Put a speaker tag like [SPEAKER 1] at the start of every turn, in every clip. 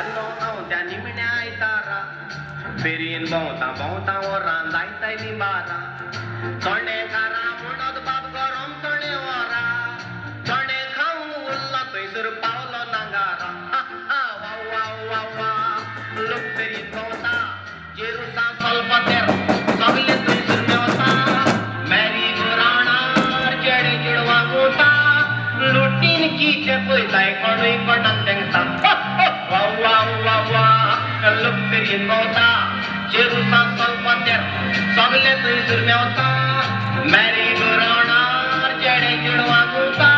[SPEAKER 1] ಎಲ್ಲೋ ನಾವು ನಿಮಿಣೆ ಆಯ್ತಾರ ಬೇರೇನ್ ಬಹುತಾವ ರಾಂದಾಯ್ತಾಯ್ ನಿಂಬಾರ ತೊಣೆ ಖಾರ ಮುಣೋದು ಬಾಬ್ ಗರಂ ತೊಣೆ ವಾರ ತೊಣೆ ಖಾವು ಉಲ್ಲ ಕೈಸರು ಪಾವಲ ನಂಗಾರ ವಾ ಲುಕ್ ಬೇರೇನ್ ಬಹುತಾ जेरू सा ಸ್ವಲ್ಪ तेर सगले तुझर मेवता मेरी गुराणा जड़े जुड़वा गोता लुटीन की चपोई ताई कोई कोडन तेंगता वा लुक बेरीन ಬಹುತಾ जेरू सा ಸ್ವಲ್ಪ तेर सगले तुझर मेवता मेरी गुराणा जड़े जुड़वा गोता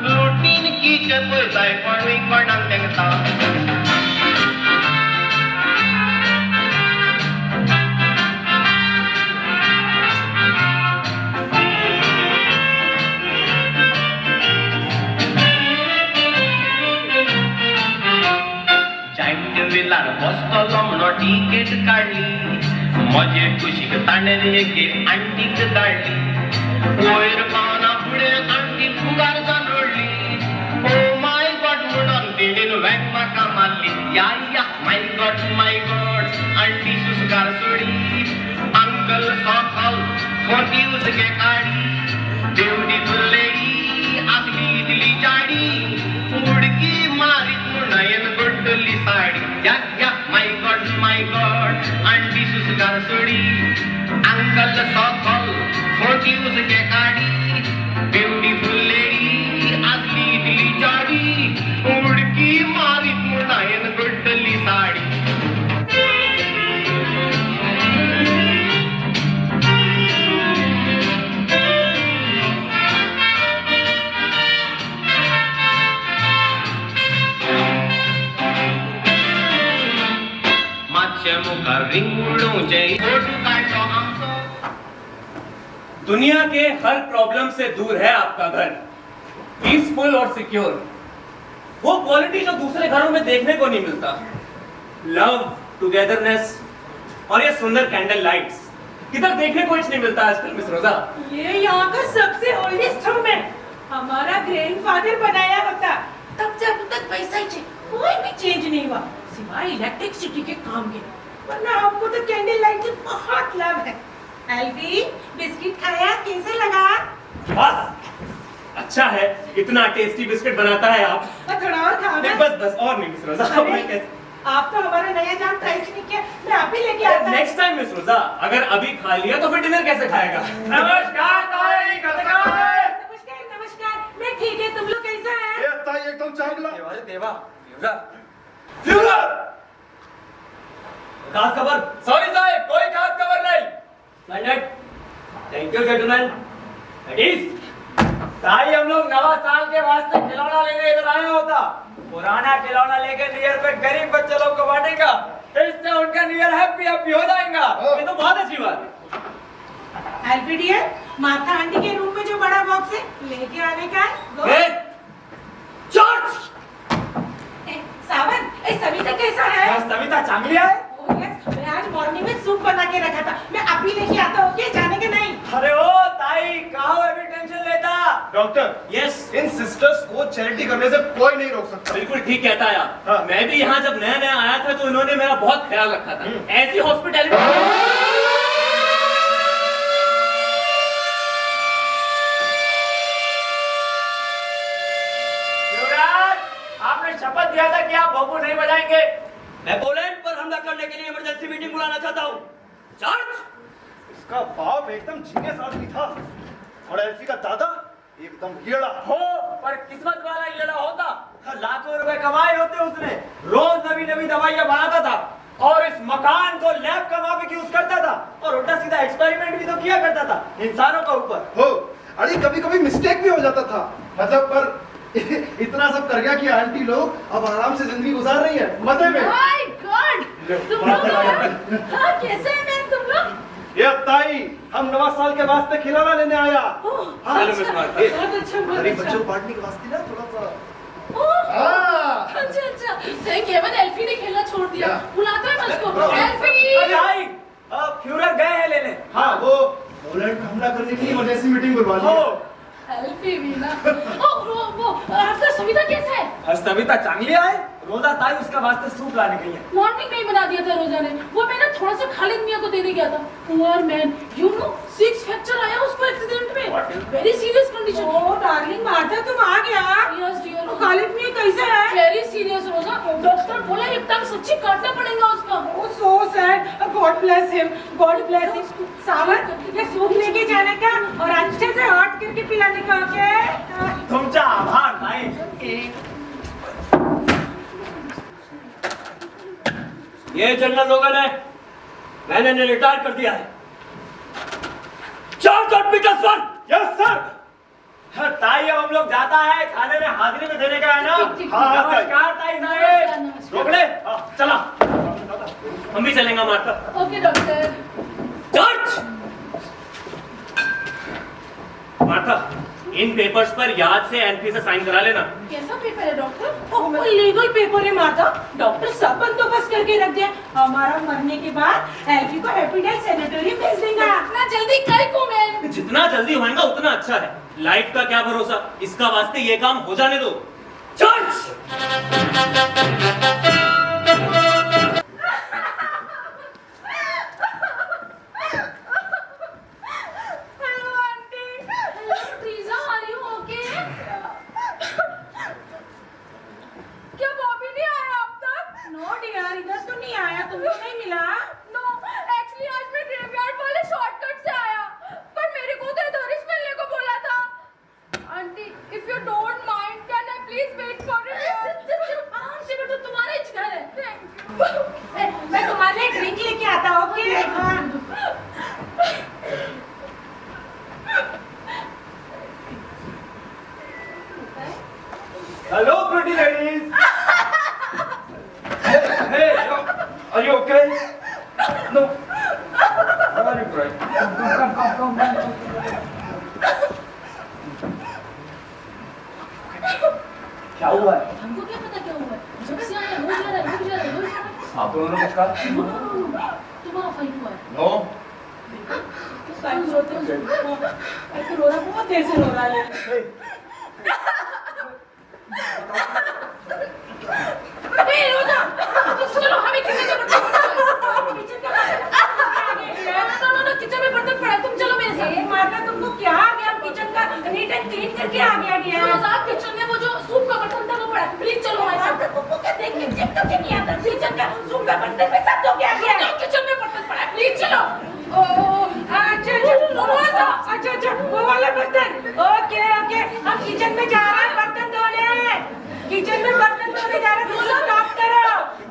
[SPEAKER 1] लुटीन की चपोई ताई कोई कोडन तेंगता विलार बसतलो म्हणून टिकेट काढली मजे खुशीक ताणेन एके आंटीक धाडली वयर पावना फुडें आंटी फुगार जावन रडली ओ माय गॉड म्हणून तेणीन वॅक म्हाका मारली या माय गॉड आंटी सुसगार सोडी अंकल सॉकल खोटी उजके काडी देवडी दुल्लेडी आसली इतली जाडी उडकी मारीत नयन गोडली साडी या माय गॉड आंटी सुसगार सोडी अंकल सॉकल खोटी उजके काडी ब्यूटीफुल लेडी आसली इतली जाडी उडकी मारीत नयन गोडली साडी
[SPEAKER 2] दुनिया के हर प्रॉब्लम से दूर है आपका घर, पीसफुल और सिक्योर। वो क्वालिटी जो दूसरे घरों में देखने को नहीं मिलता। लव, टुगेदरनेस और ये सुंदर कैंडल लाइट्स किधर देखने को नहीं मिलता आजकल मिस रोजा।
[SPEAKER 3] ये यहाँ का सबसे ओल्डेस्ट होम है। हमारा ग्रैंडफादर बनाया होता, तब से अब तक वैसा ही कोई भी चेंज नहीं हुआ सिवाय इलेक्ट्रिसिटी के काम के। वरना आपको तो कैंडल लाइट से बहुत लव है। एल्फी, बिस्किट खाया? कैसे लगा?
[SPEAKER 2] बस अच्छा है, इतना टेस्टी बिस्किट बनाता है आप।
[SPEAKER 3] थोड़ा और खाओ ना।
[SPEAKER 2] बस और नहीं मिस रोजा।
[SPEAKER 3] आप तो हमारा नया जाम ट्राई नहीं किया, मैं आप ही लेके आता।
[SPEAKER 2] नेक्स्ट टाइम मिस रोजा, अगर अभी खा लिया तो फिर डिनर कैसे खाएगा? नमस्कार ताई,
[SPEAKER 3] नमस्कार, मैं ठीक है, तुम लोग कैसा है?
[SPEAKER 4] ए ताई एकदम चांगला।
[SPEAKER 2] देवा फ्यूजर खास खबर। सॉरी साहब, कोई खास खबर नहीं। Splendid, thank you gentleman. Ladies, ताई हम लोग नवा साल के वास्ते खिलौना लेने इधर आए होता। पुराना खिलौना लेके न्यू ईयर पे गरीब बच्चे लोग को बांटेगा, इससे उनका न्यू ईयर हैप्पी हो जाएगा। ये तो बहुत अच्छी बात है।
[SPEAKER 3] एल्फी डियर, माता आंटी के रूम में जो बड़ा बॉक्स है लेके आने का है।
[SPEAKER 2] चर्च
[SPEAKER 3] सावन, सविता कैसा है?
[SPEAKER 2] सविता चांगली है।
[SPEAKER 3] मैं आज मॉर्निंग में सूप बना के रखा था, मैं अभी लेके आता हूँ। क्या जाने के नहीं?
[SPEAKER 2] अरे ओ ताई, कहाँ अभी टेंशन लेता?
[SPEAKER 4] डॉक्टर,
[SPEAKER 2] यस,
[SPEAKER 4] इन सिस्टर्स को चैरिटी करने से कोई नहीं रोक सकता।
[SPEAKER 2] बिल्कुल ठीक कहता है आप।
[SPEAKER 4] हाँ।
[SPEAKER 2] मैं भी यहाँ जब नया आया था तो इन्होंने मेरा बहुत ख्याल रखा था। ऐसी हॉस्पिटैलिटी। आपने शपथ दिया था कि आप भोपू नहीं बजाएंगे। मैं पोलैंड पर हमला करने के लिए इमरजेंसी मीटिंग बुलाना चाहता हूँ। चार्ज।
[SPEAKER 4] इसका बाप एकदम जीनियस आदमी था और एल्फी का दादा एकदम कीड़ा
[SPEAKER 2] हो, पर किस्मत वाला कीड़ा होता। लाखों रुपए कमाए होते उसने, रोज नवी नवी दवाइयां बनाता था और इस मकान को लैब का माफिक यूज करता था और उल्टा सीधा एक्सपेरिमेंट भी तो किया करता था इंसानों के ऊपर।
[SPEAKER 4] हो, अरे कभी कभी मिस्टेक भी हो जाता था, मतलब पर इतना सब कर गया कि आंटी लोग अब आराम से जिंदगी गुजार रही है, मजे में।
[SPEAKER 3] माय गॉड, तुम लोग हाँ, कैसे हैं मैम तुम लोग?
[SPEAKER 4] ये ताई, हम नवा साल के वास्ते खिलौना लेने आया।
[SPEAKER 3] बहुत अच्छा।
[SPEAKER 4] अरे बच्चों को बांटने के वास्ते ना थोड़ा सा।
[SPEAKER 3] अच्छा, केवल एल्फी ने खेलना छोड़ दिया। बुलाता है उसको। एल्फी,
[SPEAKER 2] फ्यूरर गए हैं लेने।
[SPEAKER 4] हाँ, वो पोलैंड हमला करने के लिए इमरजेंसी मीटिंग बुलवा ली।
[SPEAKER 3] हेलो
[SPEAKER 5] सेल्फी भी ना। वो आपका सविता कैसा है?
[SPEAKER 2] और सविता चांगली आहे. रोजा ताई उसका वास्ते सूप लाने गई है.
[SPEAKER 5] मॉर्निंग में ही बना दिया था रोजा ने। वो मैं ना थोड़ा सा खालिद मियां को देने गया था। Poor man, you know 6 fracture आया उसको एक्सीडेंट में। Very serious condition.
[SPEAKER 3] Oh darling Martha तुम आ गया।
[SPEAKER 5] Yes dear.
[SPEAKER 3] तो खालिद मियां कैसा है?
[SPEAKER 5] वेरी सीरियस रोजा। डॉक्टर बोला एक टांग सच्ची काटना पड़ेगा उसका।
[SPEAKER 3] Oh, so sad. God bless him. God bless him. सावर, ये सूप लेके जाने का और अच्छे से हॉट करके पिलाने का, ओके?
[SPEAKER 2] तुमचा आभार ताई. ये जनरल लोगन है. मैंने इन्हें रिटायर कर दिया है. Charge of Petersburg. Yes sir. ताई अब हम लोग जाता है खाने में हाजिरी में देने का है ना.
[SPEAKER 5] हाँ,
[SPEAKER 2] नमस्कार ताई साहब. रोक ले. चला. हम भी चलेंगे Martha.
[SPEAKER 5] Okay doctor.
[SPEAKER 2] Charge. Martha, इन पेपर्स पर याद से एनपी से साइन करा लेना.
[SPEAKER 5] कैसा पेपर है डॉक्टर?
[SPEAKER 3] वो लीगल पेपर है माता. डॉक्टर सब बंदोबस्त करके रख दिया. हमारा मरने के बाद एल्फी को हैप्पी डेथ सैनिटरी भेज देगा.
[SPEAKER 5] इतना जल्दी कल को मैं?
[SPEAKER 2] जितना जल्दी होएगा उतना अच्छा है. लाइफ का क्या भरोसा. इसका वास्ते ये काम हो जाने दो. चार्ज.
[SPEAKER 3] मैं तुम्हारे लिए ड्रिंक लेके आता हूँ, okay?
[SPEAKER 2] Hello, pretty ladies. Hey, are you okay? No. Where are you crying? Come. क्या हुआ है?
[SPEAKER 5] हमको क्या पता क्या हुआ है? जब से आया रोज आ रहा है, रोज आ रहा है, रोज आ रहा है।
[SPEAKER 2] आप दोनों ने कुछ कहा?
[SPEAKER 5] तुम्हारा फाइट हुआ है।
[SPEAKER 2] नो.
[SPEAKER 3] साइड रोते हो. ऐसे रो रहा, बहुत देर से रो रहा है.
[SPEAKER 5] ए रोजा, चलो हमें किचन में बर्तन किचन में बर्तन पड़ा है. तुम चलो मेरे साथ.
[SPEAKER 3] माता तुमको क्या आ गया? किचन का नीट एंड क्लीन करके आ गया.
[SPEAKER 5] रोजा किचन में वो जो सूप का बर्तन था वो पड़ा है. प्लीज चलो हमारे साथ.
[SPEAKER 3] तुमको क्या देख के चेक करके नहीं आता? किचन का सूप का बर्तन में सब तो क्या गया?
[SPEAKER 5] किचन में बर्तन पड़ा है. प्लीज चलो.
[SPEAKER 3] अच्छा वो वाला बर्तन. ओके हम किचन में जा रहे हैं बर्तन धोने. किचन में बर्तन धोने जा रहे हैं. तुम काम करो.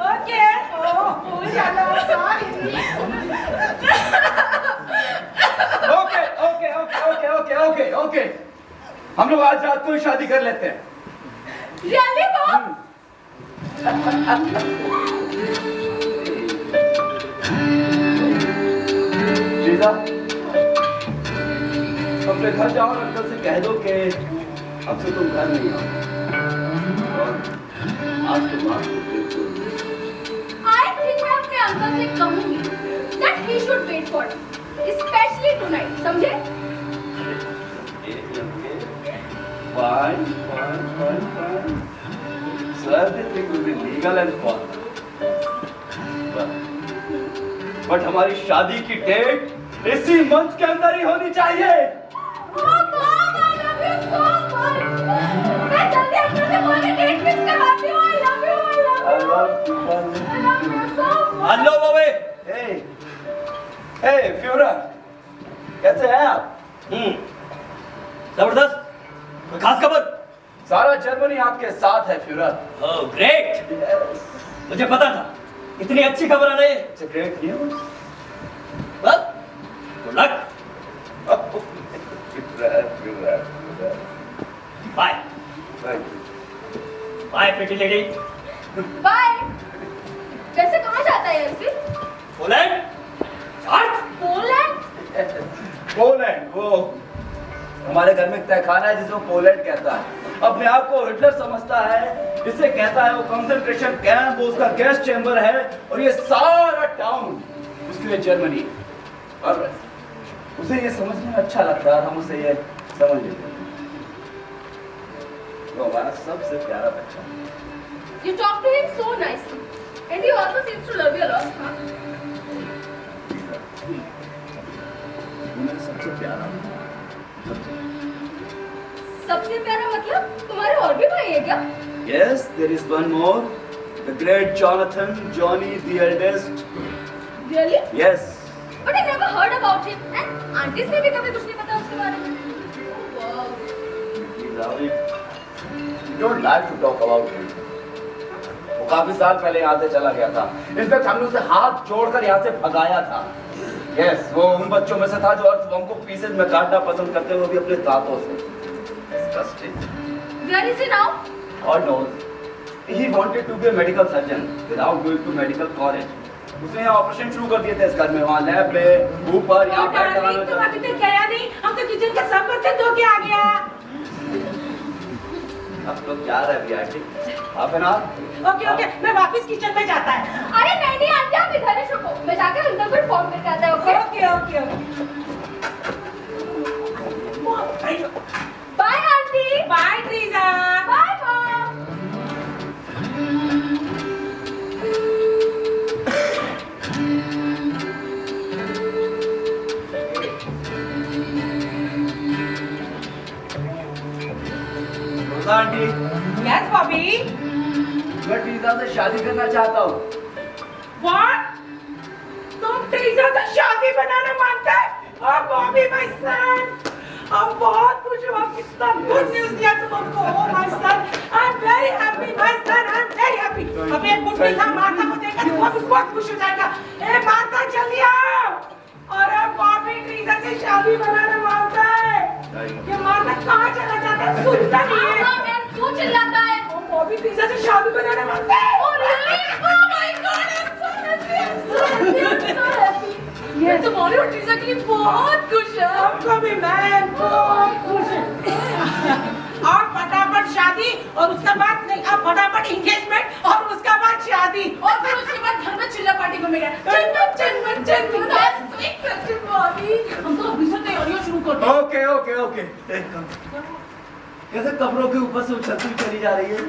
[SPEAKER 3] ओके. ओ ज्यादा
[SPEAKER 6] ओके. हम लोग आज रात को ही शादी कर लेते हैं.
[SPEAKER 5] Really mom?
[SPEAKER 6] लीजा, अपने घर जाओ और अंकल से कह दो कि अब से तुम घर नहीं आओ. और आज के बाद
[SPEAKER 5] I think मैं अपने अंकल से कहूँगी that he should wait for me, especially tonight. समझे?
[SPEAKER 6] Fine. So everything will be legal and formal. But हमारी शादी की डेट इसी मंथ के अंदर ही होनी चाहिए.
[SPEAKER 5] Oh Mom, I love you so much. मैं जल्दी अंकल से बोल के डेट फिक्स करवाती हूँ. I love you.
[SPEAKER 6] I love you.
[SPEAKER 5] I love you so much.
[SPEAKER 2] Hello बाबे.
[SPEAKER 6] Hey, Führer, कैसे हैं आप?
[SPEAKER 2] जबरदस्त. कोई खास खबर?
[SPEAKER 6] सारा जर्मनी आपके साथ है फ्यूरर.
[SPEAKER 2] Oh great. मुझे पता था इतनी अच्छी खबर आ रही है.
[SPEAKER 6] It's a great news.
[SPEAKER 2] Well, good luck.
[SPEAKER 6] Führer.
[SPEAKER 2] Bye.
[SPEAKER 6] Thank you.
[SPEAKER 2] Bye, pretty lady.
[SPEAKER 5] Bye. वैसे कहाँ जाता है ऐसे?
[SPEAKER 2] पोलैंड. चार्ज.
[SPEAKER 5] पोलैंड?
[SPEAKER 6] पोलैंड, वो हमारे घर में एक तहखाना है जिसे वो पोलैंड कहता है. अपने आप को हिटलर समझता है. जिसे कहता है वो कंसंट्रेशन कैंप, वो उसका गैस चैम्बर है. और ये सारा टाउन उसके लिए जर्मनी. और उसे ये समझने में अच्छा लगता है. हम उसे ये समझ लेते हैं. वो हमारा सबसे प्यारा बच्चा है।
[SPEAKER 5] You talk to him so nicely, and he also seems to love you a lot. Huh?
[SPEAKER 6] वो मेरा सबसे प्यारा
[SPEAKER 5] सबसे प्यारा मतलब तुम्हारे और भी भाई है क्या?
[SPEAKER 6] Yes, there is one more. The great Jonathan, Johnny the eldest.
[SPEAKER 5] Really?
[SPEAKER 6] Yes.
[SPEAKER 5] But I never heard about him. And aunties ने भी कभी कुछ नहीं पता उसके बारे में. Wow.
[SPEAKER 6] You don't like to talk about him. वो काफी साल पहले यहाँ से चला गया था। इनफैक्ट हमने उसे हाथ जोड़कर यहाँ से भगाया था। Yes, वो उन बच्चों में से था जो अर्थवर्म को पीसेज में काटना पसंद करते हैं, वो भी अपने दांतों से। Disgusting.
[SPEAKER 5] Where is he now?
[SPEAKER 6] God knows. He wanted to be a medical surgeon without going to medical college. उसने यहाँ ऑपरेशन शुरू कर दिए थे इस घर में, वहाँ लैब में, ऊपर, यहाँ
[SPEAKER 3] Oh,
[SPEAKER 6] बैठ
[SPEAKER 3] darling, तुम अभी तक गया नहीं? हम तो किचन के सब बर्तन धो के आ गया।
[SPEAKER 6] अब तो क्या रह गया ठीक? Half an hour?
[SPEAKER 3] ओके, मैं वापस किचन में जाता है।
[SPEAKER 5] अरे नहीं आंटी आप इधर ही रुको. मैं जाकर अंदर कोई फॉर्म करके आता है. Okay?
[SPEAKER 3] Okay.
[SPEAKER 5] Bye aunty.
[SPEAKER 3] Bye Treeza.
[SPEAKER 5] Bye mom.
[SPEAKER 6] Rosa aunty,
[SPEAKER 3] yes Bobby.
[SPEAKER 6] मैं टीजा से शादी करना चाहता हूँ।
[SPEAKER 3] व्हाट? तुम ट्रीजा से शादी बनाना मानते हो? और बॉबी माय सन, अब बहुत खुश हुआ, कितना गुड न्यूज़ दिया तुम हमको। Oh my son, I am very happy my son, I am very happy. अब एक गुड न्यूज़ हम मार्था को देकर वो भी बहुत खुश हो जाएगा। ए मार्था जल्दी आओ। और अब बॉबी ट्रीजा से शादी बनाना मानता है। ये मार्था कहाँ चला जाता है? सुनता नहीं है।
[SPEAKER 5] हाँ मैम क्यों चिल्लाता है?
[SPEAKER 3] वो बॉबी ट्रीजा से शादी बनाना मानता है।
[SPEAKER 5] Oh really? Oh my God! I'm so happy. I'm so happy. मैं तुम्हारी और ट्रीजा के लिए बहुत खुश हूँ.
[SPEAKER 3] हमको भी मैं बहुत खुश हूँ। और फटाफट शादी और उसका बाद नहीं, अब फटाफट एंगेजमेंट और उसका बाद शादी
[SPEAKER 5] और फिर उसके बाद घर में चिल्ला पार्टी घूमेगा. चंदन That's sweet question, Bobby. हम तो अभी से तैयारियां शुरू कर दो.
[SPEAKER 6] ओके। कैसे कपड़ों के ऊपर से उछलती हुई चली जा रही है?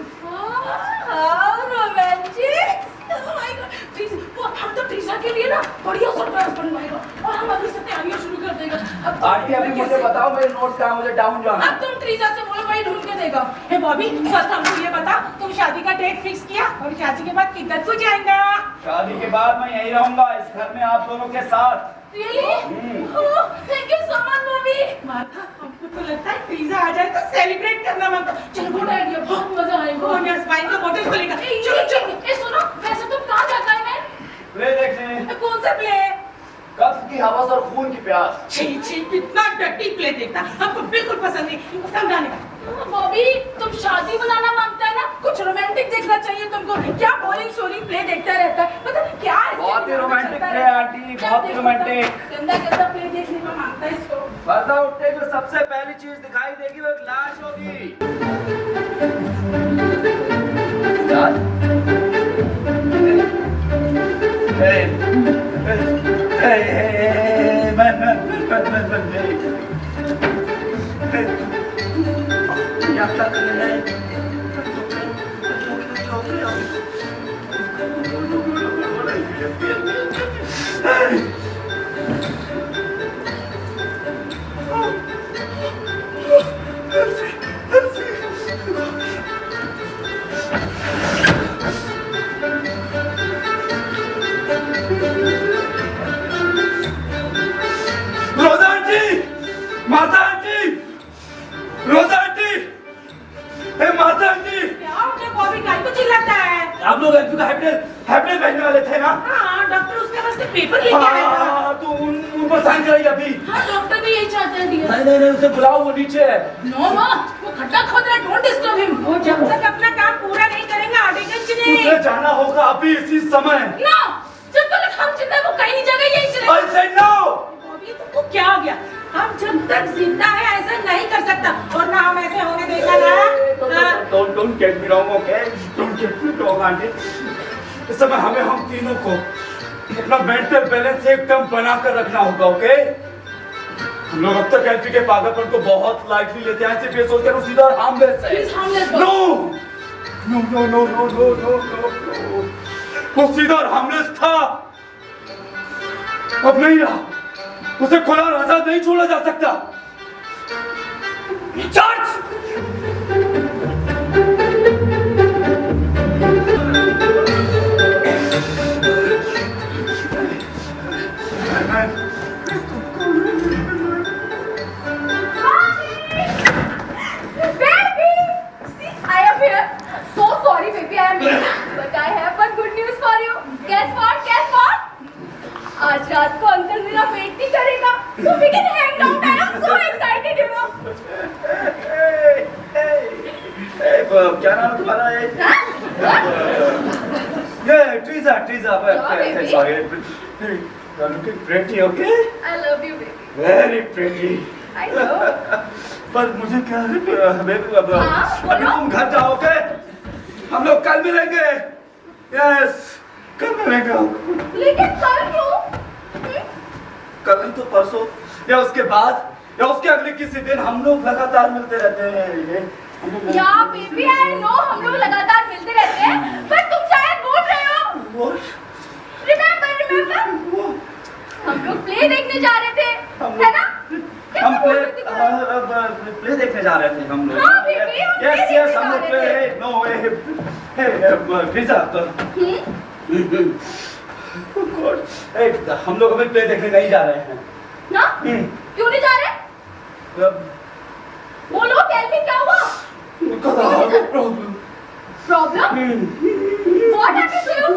[SPEAKER 5] How romantic. Oh my God. Please, वो हम तो ट्रीजा के लिए ना बढ़िया सरप्राइज बनवाएगा और हम अभी से तैयारियां शुरू कर देगा. अब तो
[SPEAKER 6] आंटी अभी मुझे बताओ मेरे नोट्स कहाँ, मुझे डाउन जाना
[SPEAKER 5] अब तुम ट्रीजा से बोलो वही ढूंढ के देगा.
[SPEAKER 3] हे बॉबी, फर्स्ट हमको ये बता, तुम शादी का डेट फिक्स किया और शादी के बाद किधर को जाएगा?
[SPEAKER 6] शादी के बाद मैं यहीं रहूंगा इस घर में आप दोनों के साथ।
[SPEAKER 5] Really? Oh, thank you so much, Bobby.
[SPEAKER 3] माथा, हमको तो लगता है ट्रीजा आ जाए तो सेलिब्रेट करना बनता।
[SPEAKER 5] चलो गुड आइडिया, बहुत मजा आएगा.
[SPEAKER 3] ओ यस, वाइन का बोतल खोलेगा।
[SPEAKER 5] चलो. ए सुनो, वैसे तुम कहाँ जाता है मैं?
[SPEAKER 6] प्ले देखने,
[SPEAKER 3] कौन सा प्ले?
[SPEAKER 6] कब्ज की हवस और खून की प्यास।
[SPEAKER 3] छी, कितना डर्टी प्ले देखता, हमको बिल्कुल पसंद नहीं। इनको समझाने का।
[SPEAKER 5] बॉबी, तुम शादी बनाना मांगता है ना? कुछ रोमांटिक देखना चाहिए तुमको. क्या बोरिंग सोरिंग प्ले देखता रहता है? पता नहीं क्या है.
[SPEAKER 6] बहुत ही रोमांटिक प्ले आंटी, बहुत ही रोमांटिक।
[SPEAKER 5] गंदा प्ले देखने का मांगता है इसको.
[SPEAKER 6] पर्दा उठते जो सबसे पहली चीज दिखाई देगी वो एक लाश होगी। लाश? मैं क्या कर रहे हैं? रोजा आंटी, माता आंटी, रोजा आंटी, माता आंटी,
[SPEAKER 3] क्या हो गया बॉबी, काहे को चिल्लाता है?
[SPEAKER 6] आप लोग एंटी का हैपनिंग पहनने वाले थे ना?
[SPEAKER 3] हाँ, डॉक्टर उसके वास्ते पेपर लेके आया था।
[SPEAKER 6] हाँ, तो उन पर साइन कराइए अभी।
[SPEAKER 5] हाँ, डॉक्टर भी यही चाहता है डियर.
[SPEAKER 6] नहीं, उसे बुलाओ, वो नीचे है।
[SPEAKER 5] नो नो, वो खड्डा खोद रहा है. Don't disturb him.
[SPEAKER 3] वो जब तक अपना काम पूरा नहीं करेगा आगे कुछ नहीं।
[SPEAKER 6] उसे जाना होगा अभी इसी समय।
[SPEAKER 5] नो, जब तक हम जिंदा है वो कहीं नहीं जाएगा. यही चलेगा.
[SPEAKER 6] I said no.
[SPEAKER 3] बॉबी तुमको क्या हो गया? हम जब तक जिंदा है ऐसा नहीं कर सकता और ना हम ऐसे होने देगा ना। हाँ।
[SPEAKER 6] Don't get me wrong, okay? Don't get me wrong, aunty. इस समय हम तीनों को अपना मेंटल बैलेंस एकदम बना कर रखना होगा, ओके? हम लोग अब तक एल्फी के पागलपन को बहुत लाइटली लेते हैं, ऐसे सोचते हैं वो सीधा हार्मलेस है।
[SPEAKER 5] He's harmless,
[SPEAKER 6] no no no no no no no no, वो सीधा हार्मलेस था, अब नहीं रहा। उसे खुला और आजाद नहीं छोड़ा जा सकता। चार्ज!
[SPEAKER 5] आज रात को अंकल मेरा वेट नहीं करेगा, so we can hang out. I am so excited, you know.
[SPEAKER 6] क्या नाम तुम्हारा है? ये Teresa
[SPEAKER 5] baby?
[SPEAKER 6] sorry, you are looking pretty, okay?
[SPEAKER 5] I love you, baby.
[SPEAKER 6] Very pretty.
[SPEAKER 5] I know.
[SPEAKER 6] पर मुझे क्या बेबी अब
[SPEAKER 5] हाँ,
[SPEAKER 6] अभी
[SPEAKER 5] बोलो।
[SPEAKER 6] तुम घर जाओगे, हम लोग कल मिलेंगे। यस, कल मिलेंगे।
[SPEAKER 5] लेकिन कल क्यों?
[SPEAKER 6] कल नहीं तो परसों या उसके बाद या उसके अगले किसी दिन हम लोग लगातार मिलते रहते हैं। ये हम लोग
[SPEAKER 5] या बेबी आई नो हम लोग लगातार मिलते रहते हैं, पर तुम शायद भूल रहे हो। रिमेम्बर हम लोग प्ले देखने जा रहे थे, है ना?
[SPEAKER 6] हम
[SPEAKER 5] कैसे भूल रही थी तुम?
[SPEAKER 6] प्ले देखने जा रहे थे हम लोग।
[SPEAKER 5] हाँ, बेबी, हम play
[SPEAKER 6] यस
[SPEAKER 5] देखने
[SPEAKER 6] हम लोग
[SPEAKER 5] जा रहे थे।
[SPEAKER 6] नो पिज़्ज़ा तो हम लोग अभी प्ले देखने नहीं जा रहे हैं।
[SPEAKER 5] ना? क्यों नहीं जा रहे? बोलो टेल मी क्या हुआ?
[SPEAKER 6] Problem
[SPEAKER 5] problem? What happened to you?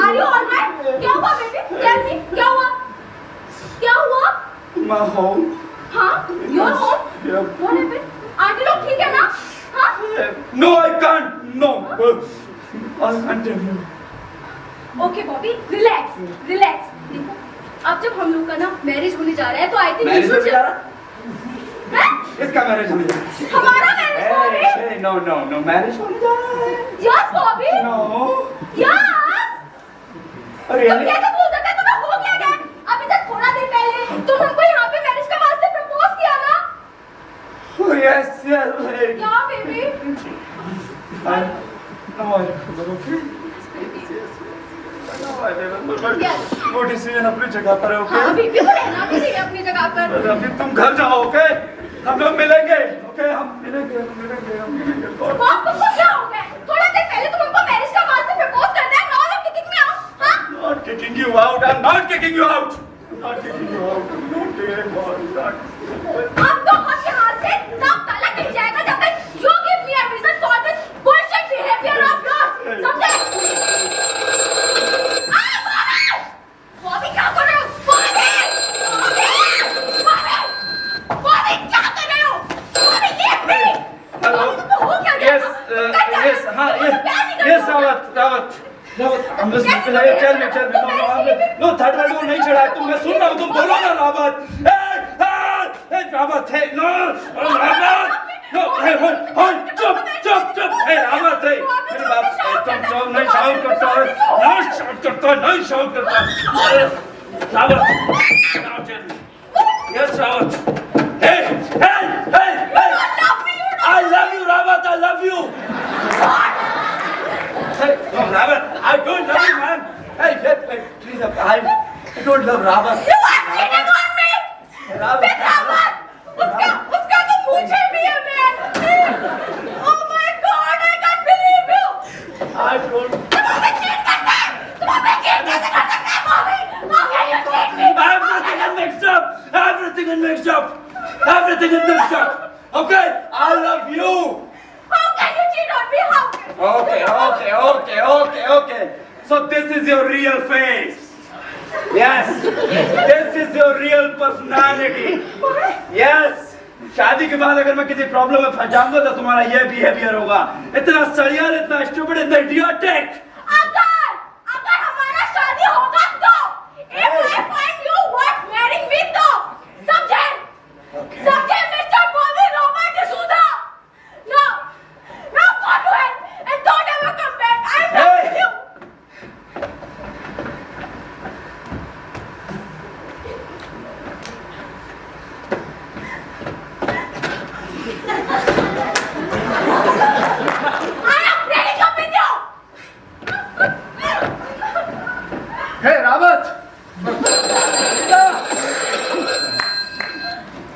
[SPEAKER 5] Are you alright? क्या हुआ बेबी? टेल मी क्या हुआ? क्या हुआ?
[SPEAKER 6] My home.
[SPEAKER 5] हाँ? Your home?
[SPEAKER 6] Yeah.
[SPEAKER 5] What happened? Aunty लोग ठीक है ना? हाँ?
[SPEAKER 6] No I can't no I can't tell you.
[SPEAKER 5] Okay Bobby relax relax. देखो अब जब हम लोग का ना मैरिज होने जा रहा है तो आई थिंक
[SPEAKER 6] मैरिज होने जा रहा
[SPEAKER 5] है?
[SPEAKER 6] इसका मैरिज होने जा रहा है।
[SPEAKER 5] हमारा marriage Bobby?
[SPEAKER 6] No no no marriage होने जा रहा है।
[SPEAKER 5] Yes Bobby
[SPEAKER 6] no
[SPEAKER 5] yes.
[SPEAKER 6] अरे
[SPEAKER 5] तुम कैसे बोल सकते हो? तुम्हें हो क्या गया? अभी तक थोड़ा दिन पहले तुम हमको यहाँ पे मैरिज का वास्ते प्रपोज किया ना?
[SPEAKER 6] यस यस
[SPEAKER 5] क्या बेबी?
[SPEAKER 6] वो डिसीजन अपनी जगह पर है ओके।
[SPEAKER 5] हाँ बेबी को रहना भी चाहिए अपनी जगह पर।
[SPEAKER 6] अभी तुम घर जाओ ओके, हम लोग मिलेंगे ओके, हम मिलेंगे।
[SPEAKER 5] वो आपको कुछ क्या हो गया? थोड़ा दिन पहले तुम हमको मैरिज का वास्ते प्रपोज करते हैं, now you kicking me out? हाँ?
[SPEAKER 6] Not kicking you out. I'm not kicking you out. I'm not kicking you out. Don't take it on.
[SPEAKER 5] अब तो आपके हाथ से नाक ताला नहीं जाएगा जब तक you give me a reason for this bullshit behavior of yours. समझे? बॉबी क्या कर रहे हो? बॉबी क्या कर रहे हो? Bobby leave me.
[SPEAKER 6] Hello.
[SPEAKER 5] तुमको हो क्या गया?
[SPEAKER 6] Yes, हाँ, yes, रावत. हम लोग
[SPEAKER 5] कैसे
[SPEAKER 6] चल
[SPEAKER 5] कर
[SPEAKER 6] me,
[SPEAKER 5] रहे हो?
[SPEAKER 6] नो थर्ड वर्ड को नहीं चढ़ा, तुम मैं सुन रहा हूँ, तुम बोलो ना रावत. रावत है, नो, रावत. नो, चुप. हे रावत है. मेरे बाप, तुम नहीं शाउट करता है, नहीं शाउट करता. Rawat. Yes, Rawat. Hey. I love you, Ravat. I love you. Hey, no, Ravat. I don't love you, man. Hey, please, I don't love Ravat.
[SPEAKER 5] You are cheating on me. With Ravat. उसका तो मुझे भी है man. Oh my God, I can't believe you.
[SPEAKER 6] I don't.
[SPEAKER 5] तुम हमें cheat करते हैं. तुम हमें cheat कैसे कर सकते हैं, Bobby? How can you cheat me?
[SPEAKER 6] Everything is mixed up. Okay, I love you.
[SPEAKER 5] How can you cheat on me? How can?
[SPEAKER 6] Okay. So this is your real face. Yes. This is your real personality. Yes. शादी के बाद अगर मैं किसी problem में फंस जाऊंगा तो तुम्हारा ये बिहेवियर होगा, इतना सड़ियल, इतना स्टूपिड, इतना इडियोटिक.
[SPEAKER 5] अगर हमारा शादी होगा तो if I find you worth marrying me तो समझे mister Bobby Robert D'Souza. Now go to hell and don't ever come back. I love you.
[SPEAKER 6] हे रावत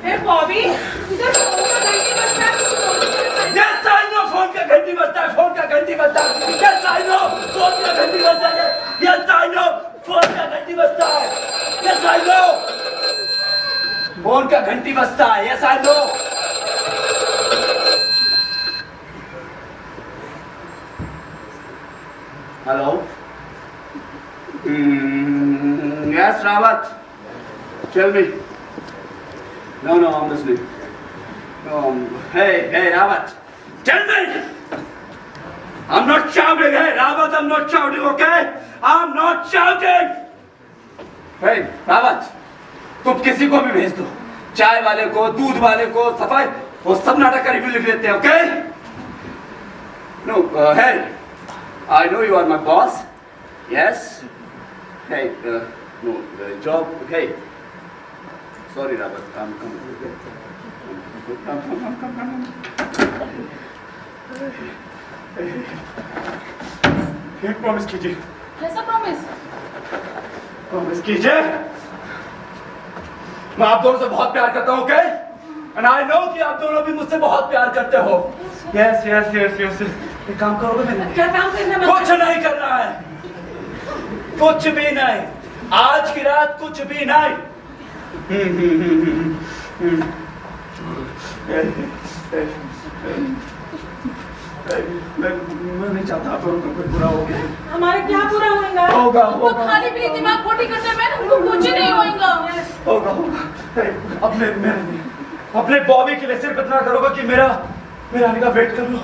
[SPEAKER 3] ए बॉबी इधर फोन का घंटी बजता है, कुछ बोल नहीं रहा है।
[SPEAKER 6] यस आई नो फोन का घंटी बजता है, फोन का घंटी बजता है, यस आई नो फोन का घंटी बजता है, यस आई नो फोन का घंटी बजता है, यस आई नो फोन का घंटी बजता है, yes I know. Hello yes Rawat tell me No, no, I'm listening. No, hey, Rawat, tell me! I'm not shouting, hey, Rawat, I'm not shouting, okay? I'm not shouting! Hey, Rawat, तुम किसी को भी भेज दो, चाय वाले को, दूध वाले को, सफाई, वो सब नाटक का रिव्यू लिख लेते हैं, okay? No, hey, I know you are my boss, yes? Hey, no, job, okay? Sorry, Robert. Come. एक प्रॉमिस कीजिए।
[SPEAKER 5] कैसा प्रॉमिस?
[SPEAKER 6] प्रॉमिस कीजिए। मैं आप दोनों से बहुत प्यार करता हूँ, okay? And I know कि आप दोनों भी मुझसे बहुत प्यार करते हो। Yes. एक काम करोगे मेरे?
[SPEAKER 3] क्या काम करना है?
[SPEAKER 6] कुछ नहीं करना है। कुछ भी नहीं। आज की रात कुछ भी नहीं। मैं नहीं चाहता आप लोगों को कोई बुरा हो गया।
[SPEAKER 3] हमारे क्या बुरा होगा?
[SPEAKER 6] होगा
[SPEAKER 5] तो खाली पीली दिमाग खोटी करने में हमको कुछ नहीं होगा।
[SPEAKER 6] होगा। अपने बॉबी के लिए सिर्फ इतना करोगे कि मेरा आने का वेट कर लो।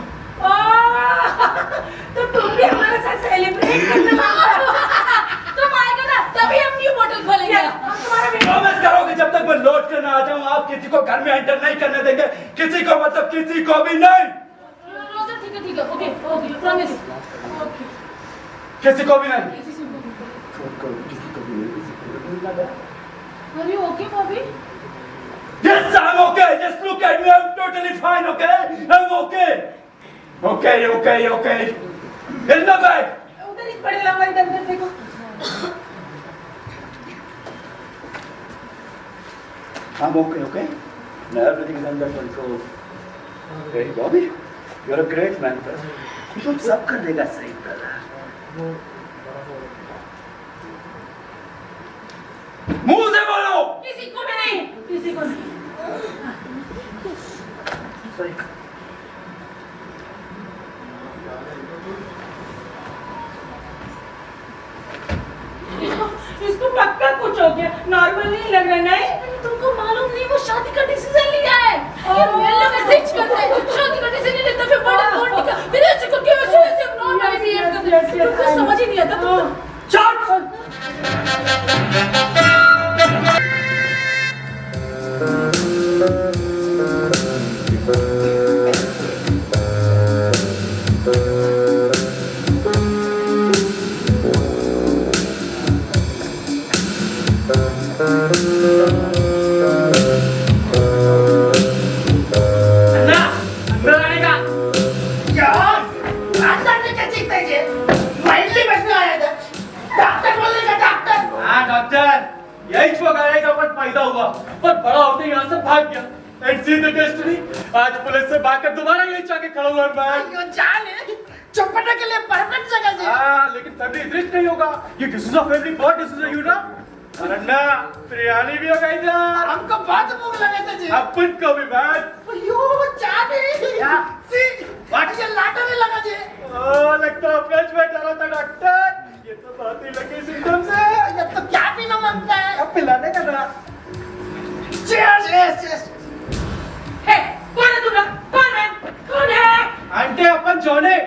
[SPEAKER 3] तो तुम भी हमारे साथ सेलिब्रेट करने वाला।
[SPEAKER 5] तुम आएगा ना तभी हम न्यू बोतल खोलेंगे।
[SPEAKER 6] प्रॉमिस करो कि जब तक मैं लौट कर ना आ जाऊं आप किसी को घर में एंटर नहीं करने देंगे, किसी को मतलब किसी को भी नहीं।
[SPEAKER 5] रोज़ा ठीक है, ओके, प्रॉमिस। ओके।
[SPEAKER 6] किसी को भी नहीं।
[SPEAKER 5] Are you okay, Bobby?
[SPEAKER 6] Yes, I'm okay. Just look at me. I'm totally fine, okay? I'm okay. Okay. Here's my bag.
[SPEAKER 3] उधर ही पड़ेगा, हमारे इधर देखो।
[SPEAKER 6] I'm okay? Now everything is under control. Okay, Bobby, you're a great man. तुम सब कर देगा सही तरह। मुंह से बोलो।
[SPEAKER 3] किसी को भी नहीं, किसी को नहीं।
[SPEAKER 6] सही।
[SPEAKER 3] इसको पक्का कुछ हो गया, नॉर्मल नहीं लग रहा नहीं?
[SPEAKER 5] तुमको मालूम नहीं वो शादी का डिसीजन लिया है। ये मेल मैसेज करता है, शादी का डिसीजन लेता फिर बड़ा कौन का, फिर ऐसे करके ऐसे नॉर्मल बिहेव करता है। तुमको समझ ही नहीं आता तुम।
[SPEAKER 2] आज पुलिस से भागकर दोबारा यही चाके खड़ा हुआ मैं।
[SPEAKER 3] चौपटा के लिए परफेक्ट जगह है।
[SPEAKER 2] हाँ, लेकिन सभी दृष्ट नहीं होगा। ये decision of every body decision you ना। अरन्ना, बिरयानी भी हो गई था।
[SPEAKER 3] हमको बहुत भूख लगे थे जी।
[SPEAKER 2] अपन को भी बैठ।
[SPEAKER 3] यो चाबी।
[SPEAKER 2] क्या?
[SPEAKER 3] सी, ये लाटा नहीं लगा जी।
[SPEAKER 2] ओ, लगता है फ्रेश में चला था डॉक्टर। ये तो बहुत ही लकी सिम्टम्स है।
[SPEAKER 3] ये तो क्या पीना मांगता है?
[SPEAKER 2] अब पिलाने का ना।
[SPEAKER 3] चीयर्स। हे, कौन है तू? कौन है?
[SPEAKER 2] आंटी अपन जॉनी।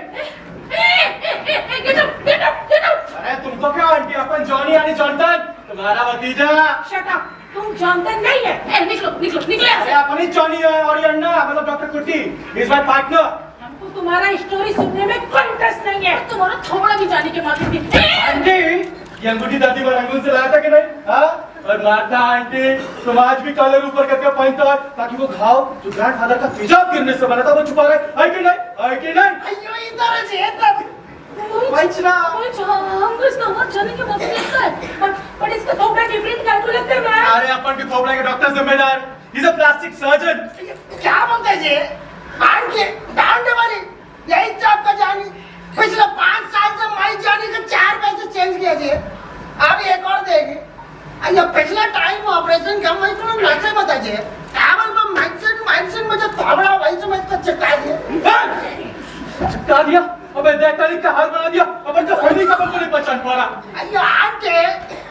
[SPEAKER 5] Get out!
[SPEAKER 2] अरे तुमको क्या आंटी, अपन जॉनी यानी जॉनसन, तुम्हारा भतीजा।
[SPEAKER 3] शट अप, तुम जानते नहीं है।
[SPEAKER 5] निकलो
[SPEAKER 2] अरे अपन ही जॉनी है और ये अन्ना मतलब डॉक्टर कुट्टी, इज माय पार्टनर।
[SPEAKER 3] हमको तुम्हारा स्टोरी सुनने में कोई इंटरेस्ट नहीं है।
[SPEAKER 5] तुम्हारा थोड़ा भी जाने के मालूम नहीं।
[SPEAKER 2] आंटी, ये अंगूठी दादी को रंगून से लाया था कि नहीं? हाँ? और मारता आंटी, तुम आज भी कॉलर ऊपर करके पहनता है ताकि वो घाव जो ग्रैंडफादर का तेजाब गिरने से बना था वो छुपा रहे, है कि नहीं?
[SPEAKER 3] अयो इधर जी इधर।
[SPEAKER 4] वंचना।
[SPEAKER 5] हमको इसका हाथ जाने के मौके मिलता है, but इसका थोड़ा डिफरेंट कैलकुलेटर में है।
[SPEAKER 4] अरे अपन के थोपड़ा के डॉक्टर जिम्मेदार, इज अ प्लास्टिक सर्जन।
[SPEAKER 1] क्या बोलते जी? आंटी डांडे वाली यही तो आपका जानी। पिछले 5 साल से माई जानी के 4 पैसे चेंज किया जी। अब एक और देगी। ये पिछला टाइम ऑपरेशन का मैं तो नशे बता जी। केवल वो माइंडसेट में जो थोड़ा वही से मैं इसको चिपका दिया।
[SPEAKER 4] चिपका दिया? अबे देख तारीख का हाल बना दिया। अपन तो फैमिली का नहीं पहचान पा रहा।
[SPEAKER 1] अयो आंटी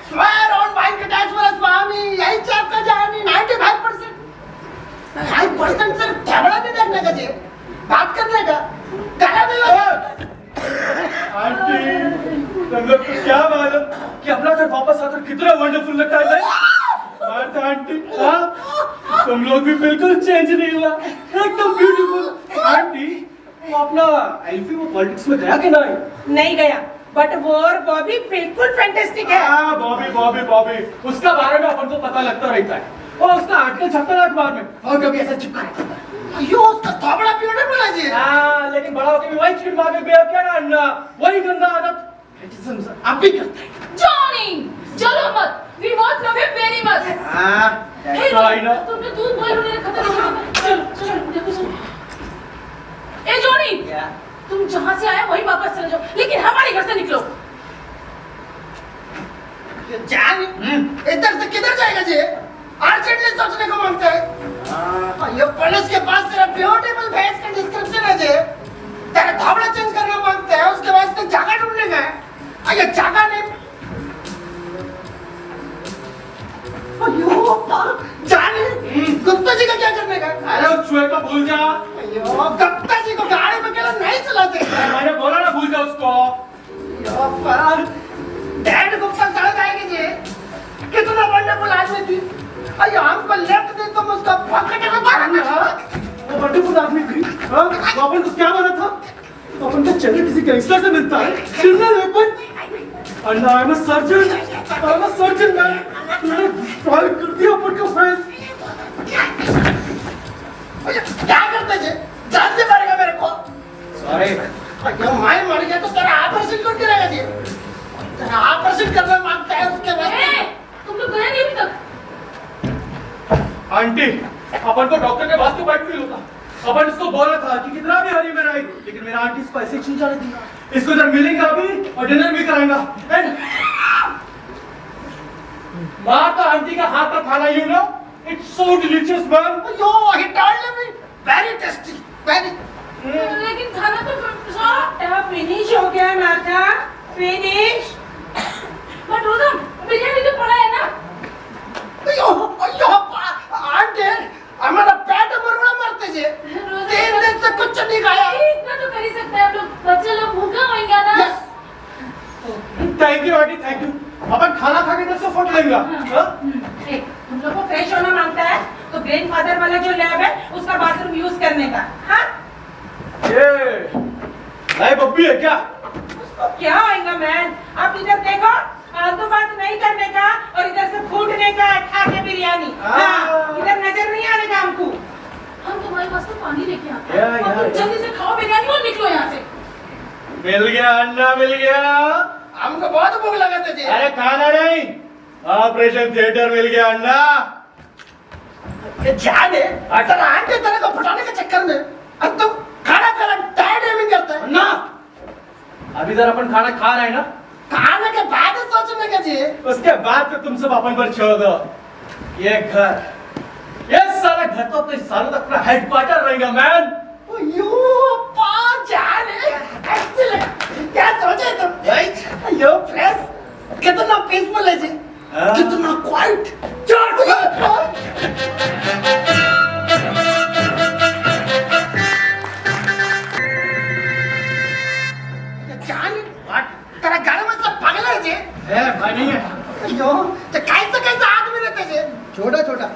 [SPEAKER 1] स्वेयर ऑन माय कैटेचर स्वामी यही तो आपका जानी 95%। 5% सिर्फ थोड़ा नहीं देखने का जी। बात करने का। गला भी हो।
[SPEAKER 4] आंटी, तुम लोग को क्या मालूम कि अपना घर वापस आकर कितना वंडरफुल लगता है भाई? आंटी, हाँ, तुम लोग भी बिल्कुल चेंज नहीं हुआ, एकदम ब्यूटीफुल। आंटी, वो अपना एल्फी वो पॉलिटिक्स में गया कि नहीं?
[SPEAKER 3] नहीं गया, बट वो और बॉबी बिल्कुल फैंटास्टिक है।
[SPEAKER 4] हाँ, बॉबी बॉबी बॉबी, उसका बारे में अपन को पता लगता रहता है। और उसका आजकल छपता है अखबार में, और कभी ऐसा चिपका रहता है।
[SPEAKER 1] अयो उसका थोबड़ा ब्यूटीफुल है जी।
[SPEAKER 4] हाँ, लेकिन बड़ा होकर भी वही चिट मार के बेहद क्या ना अन्ना, वही गंदा आदत
[SPEAKER 1] आप भी करते हैं।
[SPEAKER 5] जॉनी, चलो मत। We both love you very much.
[SPEAKER 4] हाँ,
[SPEAKER 5] Hey,
[SPEAKER 4] तो आई ना।
[SPEAKER 5] तुमने दूध बॉयल होने खत्म कर दिया। चलो, देखो सुनो। ए जॉनी, तुम जहाँ से आए वहीं वापस चले जाओ, लेकिन हमारे घर से निकलो।
[SPEAKER 1] जान इधर से किधर जाएगा जी? अर्जेंटली सोचने को मांगता है। ये पुलिस के पास तेरा ब्यूटीफुल फेस का डिस्क्रिप्शन है जी। तेरा थोबड़ा चेंज करना मांगता है, उसके बाद तो जगह ढूंढने का है। ये जगह नहीं। अयो जाने गुप्ता जी का क्या करने का?
[SPEAKER 4] अरे उस चूहे को भूल जा।
[SPEAKER 1] अयो गुप्ता जी को गाड़ी में अकेला नहीं चलाते।
[SPEAKER 4] मैंने बोला ना भूल जा उसको।
[SPEAKER 1] डैड गुप्ता चढ़ जाएगी जी। कितना वंडरफुल आदमी थी। अयो हमको लेफ्ट दे तो मैं उसका पॉकेट में मारूंगा।
[SPEAKER 4] वो वंडरफुल आदमी थी। हाँ, वो अपन को क्या बना था? अपन को चलिए किसी गैंगस्टर से मिलता है, criminal weapon. Anna, I am a surgeon. I am a surgeon man. तूने डिस्ट्रॉय कर दिया अपन का फेस।
[SPEAKER 1] क्या करते जी? जान से मारेगा मेरे को।
[SPEAKER 4] सॉरी।
[SPEAKER 1] अयो मैं मर गया तो तेरा ऑपरेशन कौन करेगा जी? तेरा ऑपरेशन करना मांगता है उसके बाद।
[SPEAKER 5] ए, तुम लोग गए नहीं अभी तक।
[SPEAKER 4] आंटी, अपन को डॉक्टर के पास तो बैठ फील होता। अपन इसको बोला था कि कितना भी हरी में रहे, लेकिन मेरा आंटी इसको ऐसे नहीं जाने देगा। इसको इधर मिलेंगे अभी और डिनर भी कराएगा। एंड माँ का आंटी का हाथ का खाना, you know, it's so delicious man.
[SPEAKER 1] अयो he told me very tasty, very।
[SPEAKER 5] लेकिन खाना तो
[SPEAKER 3] फिनिश हो गया माथा, फिनिश।
[SPEAKER 5] बट रोज़म, बिरयानी तो पड़ा है ना।
[SPEAKER 1] अयो अयो आंटी हमारा पेट मरना मरते जी। 3 दिन से कुछ नहीं खाया।
[SPEAKER 5] इतना तो कर ही सकते हैं हम लोग। बच्चे लोग भूखा होंगे ना।
[SPEAKER 1] Yes।
[SPEAKER 4] Thank you aunty, thank you. अपन खाना खा के दस फट लेंगे। हाँ?
[SPEAKER 3] तुम लोग को फ्रेश होना मांगता है तो ग्रैंडफादर वाला जो लैब है उसका बाथरूम यूज करने का। हाँ,
[SPEAKER 4] ये नई बब्बी है क्या?
[SPEAKER 3] उसको क्या होएगा मैन? आप इधर देखो, फालतू बात नहीं करने का और इधर से फूटने का खा के बिरयानी। हाँ, इधर नजर नहीं आने का हमको।
[SPEAKER 5] हम तुम्हारे पास तो पानी लेके आते
[SPEAKER 4] या,
[SPEAKER 5] हैं।
[SPEAKER 4] या,
[SPEAKER 5] और तुम
[SPEAKER 4] या।
[SPEAKER 5] जल्दी से खाओ बिरयानी और निकलो यहाँ से।
[SPEAKER 4] मिल गया अन्ना, मिल गया।
[SPEAKER 1] हमको बहुत भूख लगा था जी।
[SPEAKER 4] अरे खाना नहीं, ऑपरेशन थिएटर मिल गया अन्ना।
[SPEAKER 1] ये जाने तेरा आंटी तेरे को फटाने के चक्कर में अब तुम खाना खाना टाइम नहीं करता है।
[SPEAKER 4] अन्ना, अभी जरा अपन खाना खा रहे हैं ना,
[SPEAKER 1] खाने के बाद ही सोचने का जी।
[SPEAKER 4] उसके बाद तो तुम सब अपन पर छोड़ दो। ये घर, ये सारा घर तो अपने सालों तक अपना हेडक्वार्टर रहेगा मैन।
[SPEAKER 1] अयो पाँच जाने एक्सीलेंट। क्या सोचे तुम? अयो फ्रेश कितना पीसफुल है जी।
[SPEAKER 4] हाँ।
[SPEAKER 1] कितना क्वाइट। जान तेरा घर में सब पागल है जी।
[SPEAKER 4] भाई नहीं है।
[SPEAKER 1] अयो तो कैसे आदमी रहते जी? छोटा छोटा।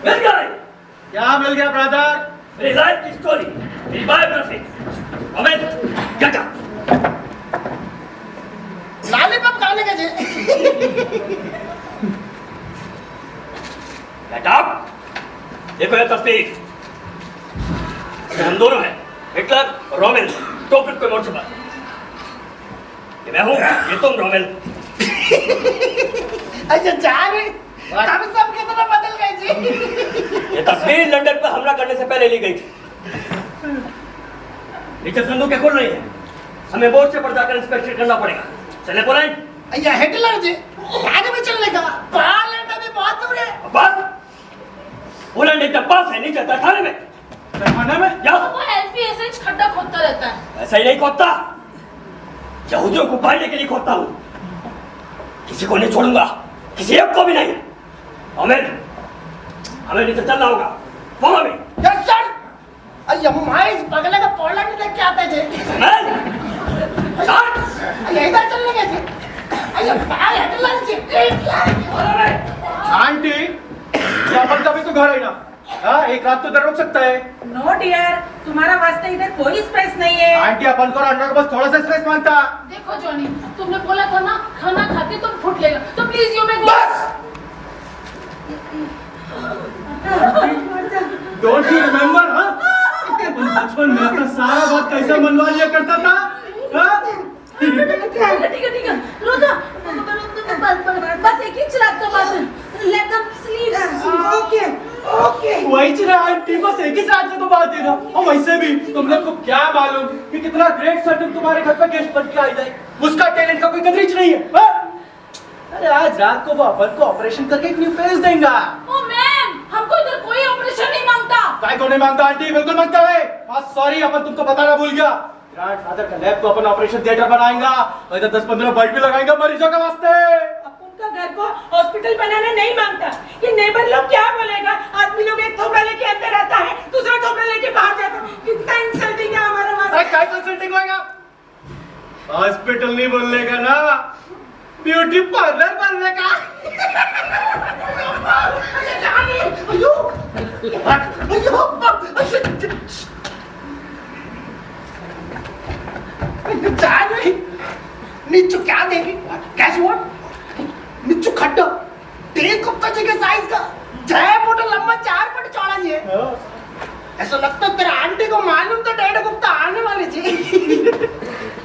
[SPEAKER 2] मिल गया भाई।
[SPEAKER 4] क्या मिल गया ब्रदर?
[SPEAKER 2] मेरी लाइफ की स्टोरी, मेरी biography. Amit, get up.
[SPEAKER 1] Lollipop खाने का जी।
[SPEAKER 2] Get up. देखो ये तस्वीर, इसमें हम दोनों हैं। हिटलर, रोमेल, टोपिक कोई मोड़ चुका। ये मैं हूँ, ये तुम रोमेल।
[SPEAKER 1] अच्छा जान हम सब कितना बदल गए जी।
[SPEAKER 2] ये तस्वीर लंदन पर हमला करने से पहले ली गई थी। नीचे संदूकें खुल रही हैं। हमें बोर्ड से पर जाकर इंस्पेक्शन करना पड़ेगा। चले पोलैंड?
[SPEAKER 1] अय्या हिटलर जी आगे भी चलने का पोलैंड अभी बहुत दूर है।
[SPEAKER 2] बस पोलैंड एकदम पास है, नीचे तहखाने में।
[SPEAKER 4] तहखाने में?
[SPEAKER 2] या
[SPEAKER 5] वो एल्फी ऐसे ही खड्डा खोदता रहता है।
[SPEAKER 2] ऐसा ही नहीं खोदता, यहूदियों को पालने के लिए खोदता हूँ। किसी को नहीं छोड़ूंगा, किसी एक को भी नहीं। हमें नीचे चलना होगा। Follow me.
[SPEAKER 1] Yes sir. अय्या मैं इस बगल का पोलैंड देख के आते थे। अय्या इधर चलने गए थे। अय्या भाई हिटलर जी
[SPEAKER 4] आंटी ये अपन कभी तो घर आई ना। हाँ एक रात तो इधर रुक सकता है।
[SPEAKER 3] नो डियर, तुम्हारा वास्ते इधर कोई स्पेस नहीं है।
[SPEAKER 4] आंटी अपन को अंडर को बस थोड़ा सा स्पेस मांगता।
[SPEAKER 5] देखो जॉनी, तुमने बोला था ना खाना खाते तुम फुट लेगा, तो please you may go.
[SPEAKER 4] Don't you remember? हाँ बचपन में अपना सारा बात कैसा मनवा लिया करता था। हाँ?
[SPEAKER 5] ठीक है रोजा, बस एक ही रात का बात है। Let them sleep.
[SPEAKER 3] Okay okay.
[SPEAKER 4] वही चला आंटी, बस एक ही साथ में तो बात है ना। और वैसे भी तुम लोग को क्या मालूम कि कितना ग्रेट सर्जन तुम्हारे घर पे गेस्ट बन के आ जाए। उसका टैलेंट का कोई कदर नहीं है। हाँ? अरे आज रात को वो अपन को ऑपरेशन करके एक न्यू फेस देगा।
[SPEAKER 5] ओ मैम, हमको इधर कोई ऑपरेशन नहीं मांगता।
[SPEAKER 4] काय को नहीं मांगता आंटी? बिल्कुल मांगता है। सॉरी अपन तुमको बताना भूल गया। ग्रैंडफादर का लैब को अपन ऑपरेशन थिएटर बनाएंगा और इधर 10-15 बेड भी लगाएंगे मरीजों के वास्ते।
[SPEAKER 3] अपन का घर को हॉस्पिटल बनाना नहीं मांगता। ये नेबर लोग क्या बोलेगा? आदमी लोग एक थोबड़ा लेके अंदर आता है, दूसरा थोबड़ा लेके बाहर जाता है। कितना इंसल्टिंग है हमारा
[SPEAKER 4] अरे
[SPEAKER 3] वास्ते।
[SPEAKER 4] काय कंसल्टिंग होएगा? हॉस्पिटल नहीं बोलने का ना, ब्यूटी पार्लर बोलने का।
[SPEAKER 1] निच्चू क्या देगी? कैसे हुआ? निच्चू खड्डा 3 कुत्ता जी के साइज का, 6 फुट लंबा 4 फुट चौड़ा जी है। ऐसा लगता है तेरा आंटी को मालूम तो 1.5 कुत्ता आने वाले जी।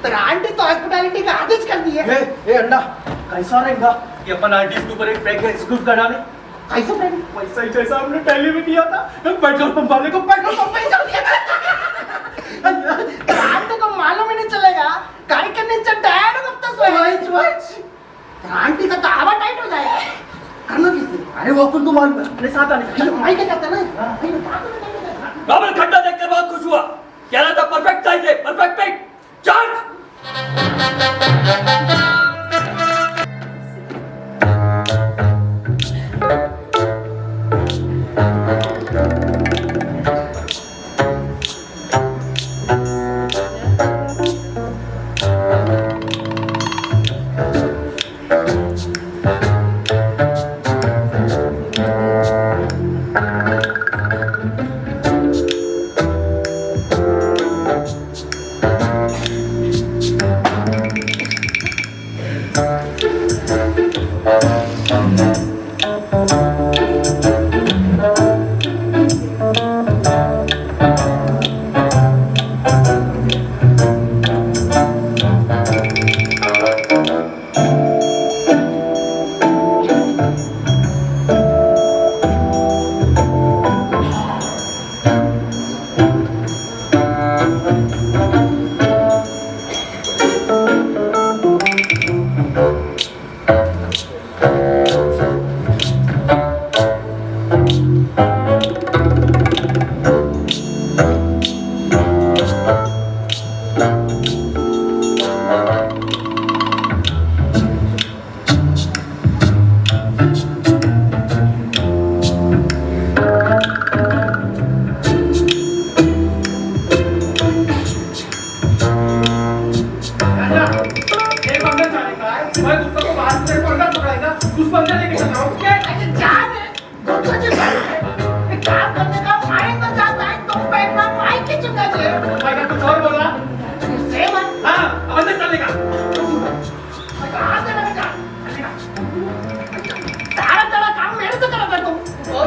[SPEAKER 1] तेरा आंटी तो हॉस्पिटैलिटी का आदेश कर दी है।
[SPEAKER 4] ए अंडा कैसा रहेगा कि अपन आंटीज के ऊपर एक प्रैंक एग्जीक्यूट करा ले?
[SPEAKER 1] ऐसा फ्रेंड
[SPEAKER 4] वैसा ही जैसा हमने पहले भी किया था। पेट्रोल पंप वाले को पेट्रोल पंप पे ही चल दिया था।
[SPEAKER 1] तेरा आंटी को मालूम ही नहीं चलेगा गाड़ी के नीचे 1.5 कुत्ता सोएगा। तेरा आंटी का तो हवा टाइट हो जाएगा। करना किसी? अरे वो अपन को मालूम है, अपने साथ आने का। माई क्या कहता है ना?
[SPEAKER 2] रोमेल खड्डा देखकर बहुत खुश हुआ। कह रहा था परफेक्ट साइज है, परफेक्ट फिट। चार्ज।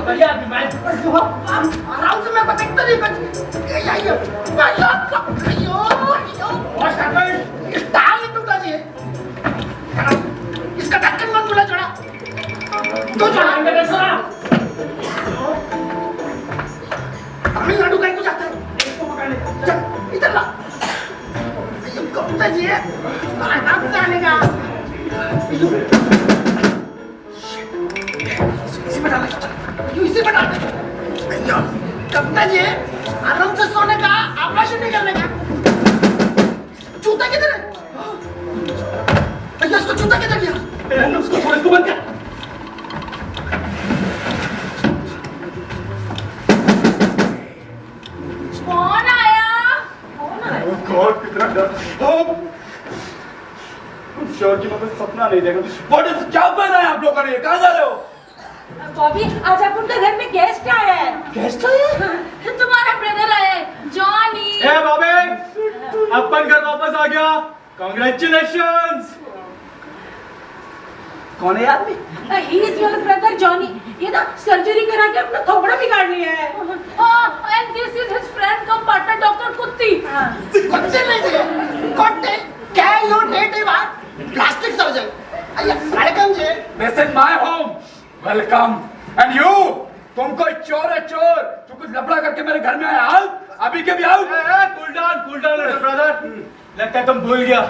[SPEAKER 1] बढ़िया आराम से मैं देखता नहीं बच इसी में डाल दे। कब तक ये आराम से सोने का आवाज नहीं करने का। जूता किधर है? भैया उसको जूता किधर गया?
[SPEAKER 4] उसको छोड़, इसको बंद कर।
[SPEAKER 5] कौन आया?
[SPEAKER 4] गॉड कितना डर। श्योर कि मैं सपना नहीं देखा।
[SPEAKER 6] What is क्या पहना है आप लोगों ने? कहाँ जा रहे हो?
[SPEAKER 3] बॉबी आज अपन के घर में गेस्ट आया है।
[SPEAKER 6] गेस्ट आए?
[SPEAKER 5] तुम्हारा ब्रदर आया है, जॉनी।
[SPEAKER 4] ए बॉबी, अपन घर वापस आ गया। Congratulations।
[SPEAKER 6] कौन है आदमी?
[SPEAKER 3] He is your brother Johnny. ये ना सर्जरी करा के अपना थोबड़ा बिगाड़ लिया है।
[SPEAKER 5] And this is his friend cum partner Dr. Kutti.
[SPEAKER 1] कुत्ते नहीं थे। कुत्ते क्या you native art plastic surgeon. अय्या welcome ji.
[SPEAKER 6] This is my home. Welcome. And you? तुम कोई चोर है चोर। तू कुछ लफड़ा करके मेरे घर में आया। आउट। अभी के भी आउट।
[SPEAKER 4] Cool down brother. लगता है तुम भूल गया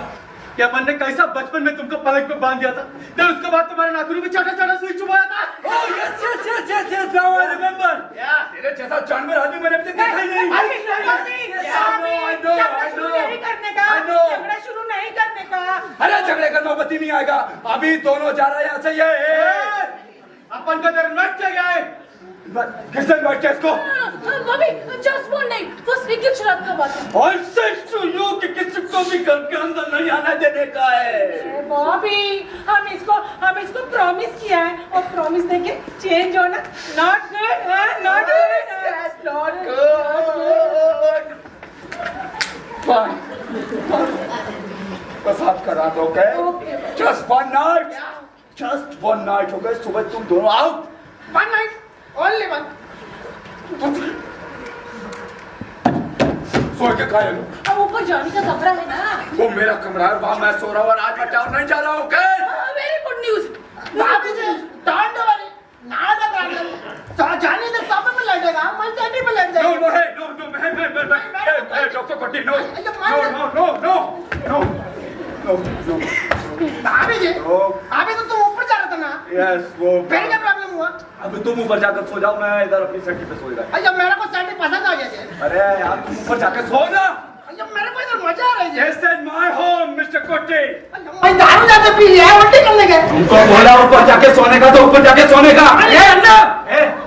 [SPEAKER 4] कि अपन ने कैसा बचपन में तुमको पलक पे बांध दिया था। फिर उसके बाद तुम्हारे नाखूनों में छोटा-छोटा सुई चुभाया था।
[SPEAKER 6] Oh yes. Now I remember. तेरे जैसा जानवर आदमी मैंने अभी तक देखा ही नहीं।
[SPEAKER 3] नहीं करने का।
[SPEAKER 6] I know.
[SPEAKER 3] झगड़ा शुरू नहीं करने का।
[SPEAKER 6] अरे झगड़े का नौबत ही नहीं आएगा। अभी दोनों जा रहे हैं यहाँ से ये।
[SPEAKER 4] अपन का देर नट गया है।
[SPEAKER 6] किसने बैठ के इसको?
[SPEAKER 5] Bobby, just one night. बस एक ही रात का बात है।
[SPEAKER 6] I said to you कि किसी को भी घर के अंदर नहीं आने देने का है।
[SPEAKER 3] बॉबी हम इसको प्रॉमिस किया है और प्रॉमिस देके चेंज होना not good not good.
[SPEAKER 6] Fine. बस आपका रात हो गए। Just one night. Just one night हो गए। सुबह तुम दोनों आओ।
[SPEAKER 1] One night, only one.
[SPEAKER 6] सो के खाए लो।
[SPEAKER 5] अब ऊपर जॉनी का कमरा है ना।
[SPEAKER 6] वो मेरा कमरा है, वहाँ मैं सो रहा हूँ और आज मैं टाउन नहीं जा रहा हूँ। Okay?
[SPEAKER 5] Very good news.
[SPEAKER 1] भाभी जी, don't worry. Not a problem. तो जाने दे सोफे पे लेटेगा, मैं चेटी पे लेट
[SPEAKER 6] No,
[SPEAKER 1] जाएगा।
[SPEAKER 6] no, hey, no, hey, Dr. Kotti, no. No.
[SPEAKER 1] भाभी जी,
[SPEAKER 6] Oh.
[SPEAKER 1] अभी तो तुम ऊपर जा रहे थे ना?
[SPEAKER 6] Yes, वो।
[SPEAKER 1] फिर क्या प्रॉब्लम हुआ?
[SPEAKER 6] अभी तुम ऊपर जाकर सो जाओ, मैं इधर अपनी सेटी पे सोएगा।
[SPEAKER 1] अय्या मेरे को चेटी पसंद आ गया जी।
[SPEAKER 6] अरे यार तुम ऊपर जाकर सो ना।
[SPEAKER 1] अय्या मेरे को इधर मजा आ रहा है जी।
[SPEAKER 6] This is my home, Mr. Kotti.
[SPEAKER 1] मैं दारू जाते पी लिया है, उल्टी करने गए।
[SPEAKER 6] तुमको बोला ऊपर जाके सोने का तो ऊपर जाके सोने का।
[SPEAKER 4] ए अन्ना,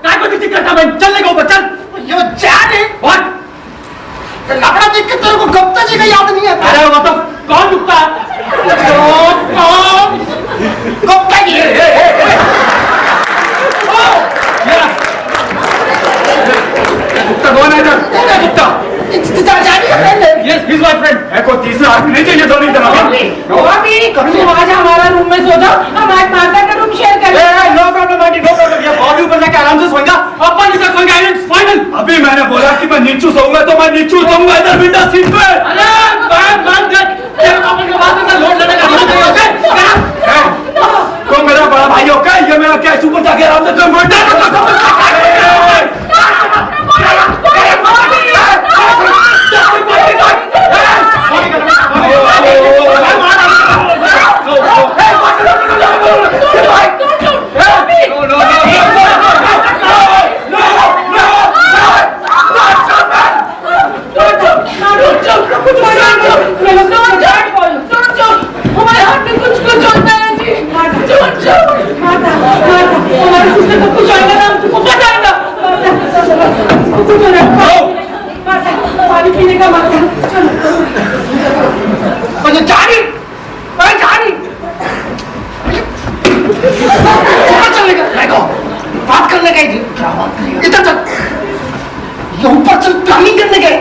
[SPEAKER 4] काय को दिक्कत करता मैं? चल लेगा ऊपर चल।
[SPEAKER 1] ये जा नहीं।
[SPEAKER 6] What?
[SPEAKER 1] ये लफड़ा देख के तेरे को गुप्ता जी का याद नहीं आता।
[SPEAKER 4] अरे वो तो कौन दुखता है?
[SPEAKER 1] गुप्ता जी।
[SPEAKER 6] गुप्ता कौन है इधर? Gupta.
[SPEAKER 4] Yes, he's my friend.
[SPEAKER 6] कोई तीसरा आदमी नहीं चाहिए दोनों इधर।
[SPEAKER 3] बॉबी तुम आज हमारा रूम में सो जाओ हम आज माता का रूम शेयर कर लेंगे।
[SPEAKER 4] No problem aunty, no problem. ये बॉबी ऊपर जाके आराम से सोएगा। अपन इधर सोएगा। It's final.
[SPEAKER 6] अभी मैंने बोला कि मैं नीचू सोऊंगा तो मैं नीचू सोऊंगा इधर विंडो सीट पे।
[SPEAKER 4] अरे बंद कर। तेरे पापा के बाद में लोड लेने का नहीं चाहिए, ओके?
[SPEAKER 6] तो मेरा बड़ा भाई ओके, ये मेरा कैश ऊपर जाके आराम से तुम
[SPEAKER 3] पानी पीने का मत करो।
[SPEAKER 1] बात करने का इधर चल। ये ऊपर चल, प्लानिंग करने गए।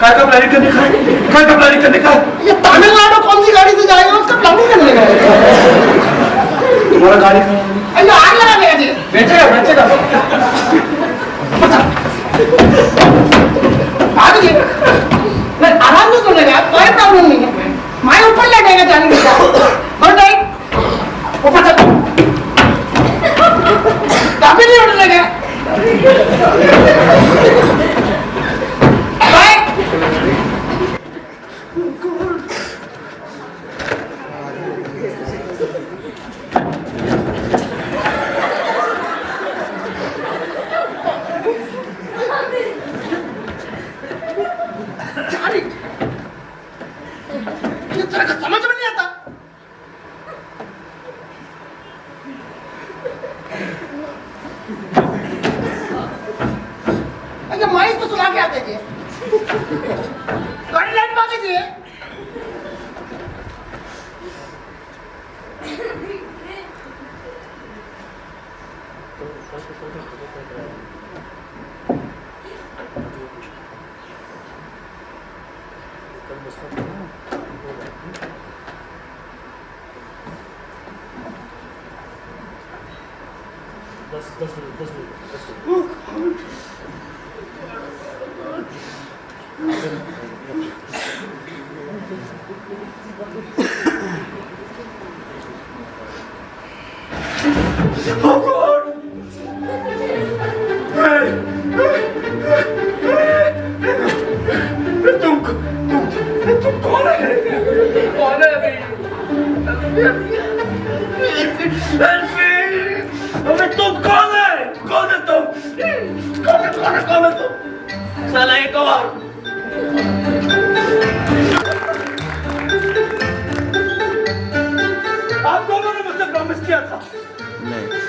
[SPEAKER 6] काय का प्लानिंग करने का?
[SPEAKER 1] ये तमिलनाडु कौन सी गाड़ी से जाएगा उसका प्लानिंग करने गए।
[SPEAKER 6] तुम्हारा गाड़ी
[SPEAKER 1] अरे आग लगा गया जी।
[SPEAKER 6] बेचेगा
[SPEAKER 1] भाभी जी, मैं आराम से सोने गया, कोई प्रॉब्लम नहीं है। मैं ऊपर लेटेगा जाने के बाद। और नहीं, ऊपर चल। कभी नहीं उठने गया।
[SPEAKER 4] Oh God! तुम कौन है? कौन है अभी? अबे तुम कौन है? कौन है तुम? कौन है तुम? साला एक और आप दोनों ने मुझसे प्रॉमिस किया था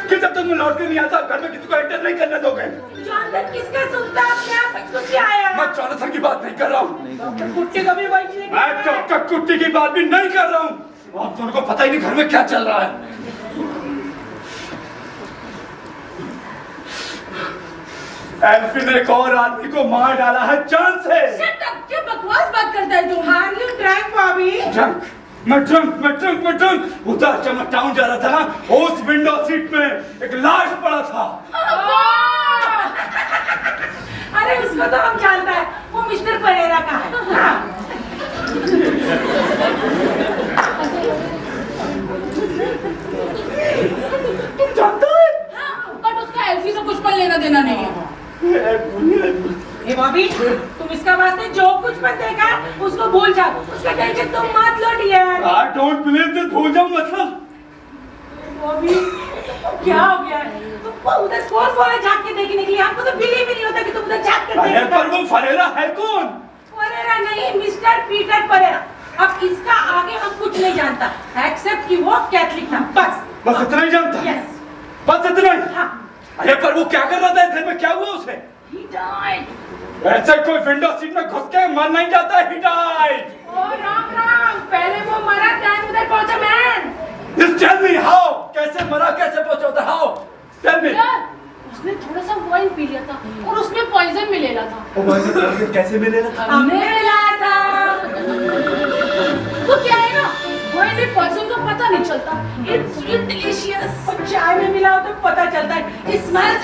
[SPEAKER 4] कि जब तक मैं लौट के नहीं आता घर में किसी को एंटर नहीं करने दोगे।
[SPEAKER 3] जॉनसन किसका सुनता है? अपने आप में खुद से आया।
[SPEAKER 4] मैं जॉनसन की बात नहीं कर रहा हूँ।
[SPEAKER 3] डॉक्टर कुट्टी का भी वही चीज़
[SPEAKER 4] मैं डॉक्टर कुट्टी की बात भी नहीं कर रहा हूँ। आप दोनों को पता ही नहीं घर में क्या चल रहा है। एल्फी ने एक और आदमी को मार डाला है जान से।
[SPEAKER 3] Shut up! क्या बकवास बात करता है तू? Are you drunk Bobby?
[SPEAKER 4] Drunk? मैं ड्रंक। उधर जब मैं टाउन जा रहा था ना, उस विंडो सीट में एक लाश पड़ा था।
[SPEAKER 3] अरे उसको तो हम जानता है, वो मिस्टर परेरा का है।
[SPEAKER 4] तुम जानते हो?
[SPEAKER 5] बट उसका एल्फी से कुछ पर लेना देना नहीं है।
[SPEAKER 3] ए बॉबी, तुम इसका वास्ते जो कुछ मत देखा उसको भूल जाओ। उसका टेंशन तुम मत लो dear.
[SPEAKER 4] I don't believe this। भूल जाऊं मतलब?
[SPEAKER 3] बॉबी, क्या हो गया है? तुमको उधर कौन बोला झांक के देखने के लिए? हमको तो बिलीव ही नहीं होता कि तुम उधर झांक कर
[SPEAKER 4] अरे
[SPEAKER 3] देखते हो।
[SPEAKER 4] पर वो फरेरा है कौन?
[SPEAKER 3] परेरा नहीं, मिस्टर पीटर परेरा। अब इसका आगे हम कुछ नहीं जानता, एक्सेप्ट कि वो कैथलिक था,
[SPEAKER 4] बस इतना ही जानता।
[SPEAKER 3] यस।
[SPEAKER 4] बस इतना ही।
[SPEAKER 3] हाँ।
[SPEAKER 4] अरे पर वो क्या कर रहा था घर में? क्या हुआ उसे?
[SPEAKER 3] He died.
[SPEAKER 4] ऐसे कोई विंडो सीट में घुस के मर नहीं जाता। He died।
[SPEAKER 3] ओ राम, पहले वो मरा टाइम उधर पहुंचा man.
[SPEAKER 4] Just tell me how। कैसे मरा, कैसे पहुंचा उधर? How? Tell me।
[SPEAKER 5] यार, उसने थोड़ा सा वाइन पी लिया था और उसमें पॉइजन मिलेला था।
[SPEAKER 4] ओ भाई, कैसे मिलेगा था?
[SPEAKER 3] हमने मिलाया था।
[SPEAKER 5] वो क्या है ना, वाइन में पॉइजन का पता नहीं चलता। It's sweet delicious.
[SPEAKER 3] और चाय में मिलाओ तो पता चलता है। इट स्मेल्स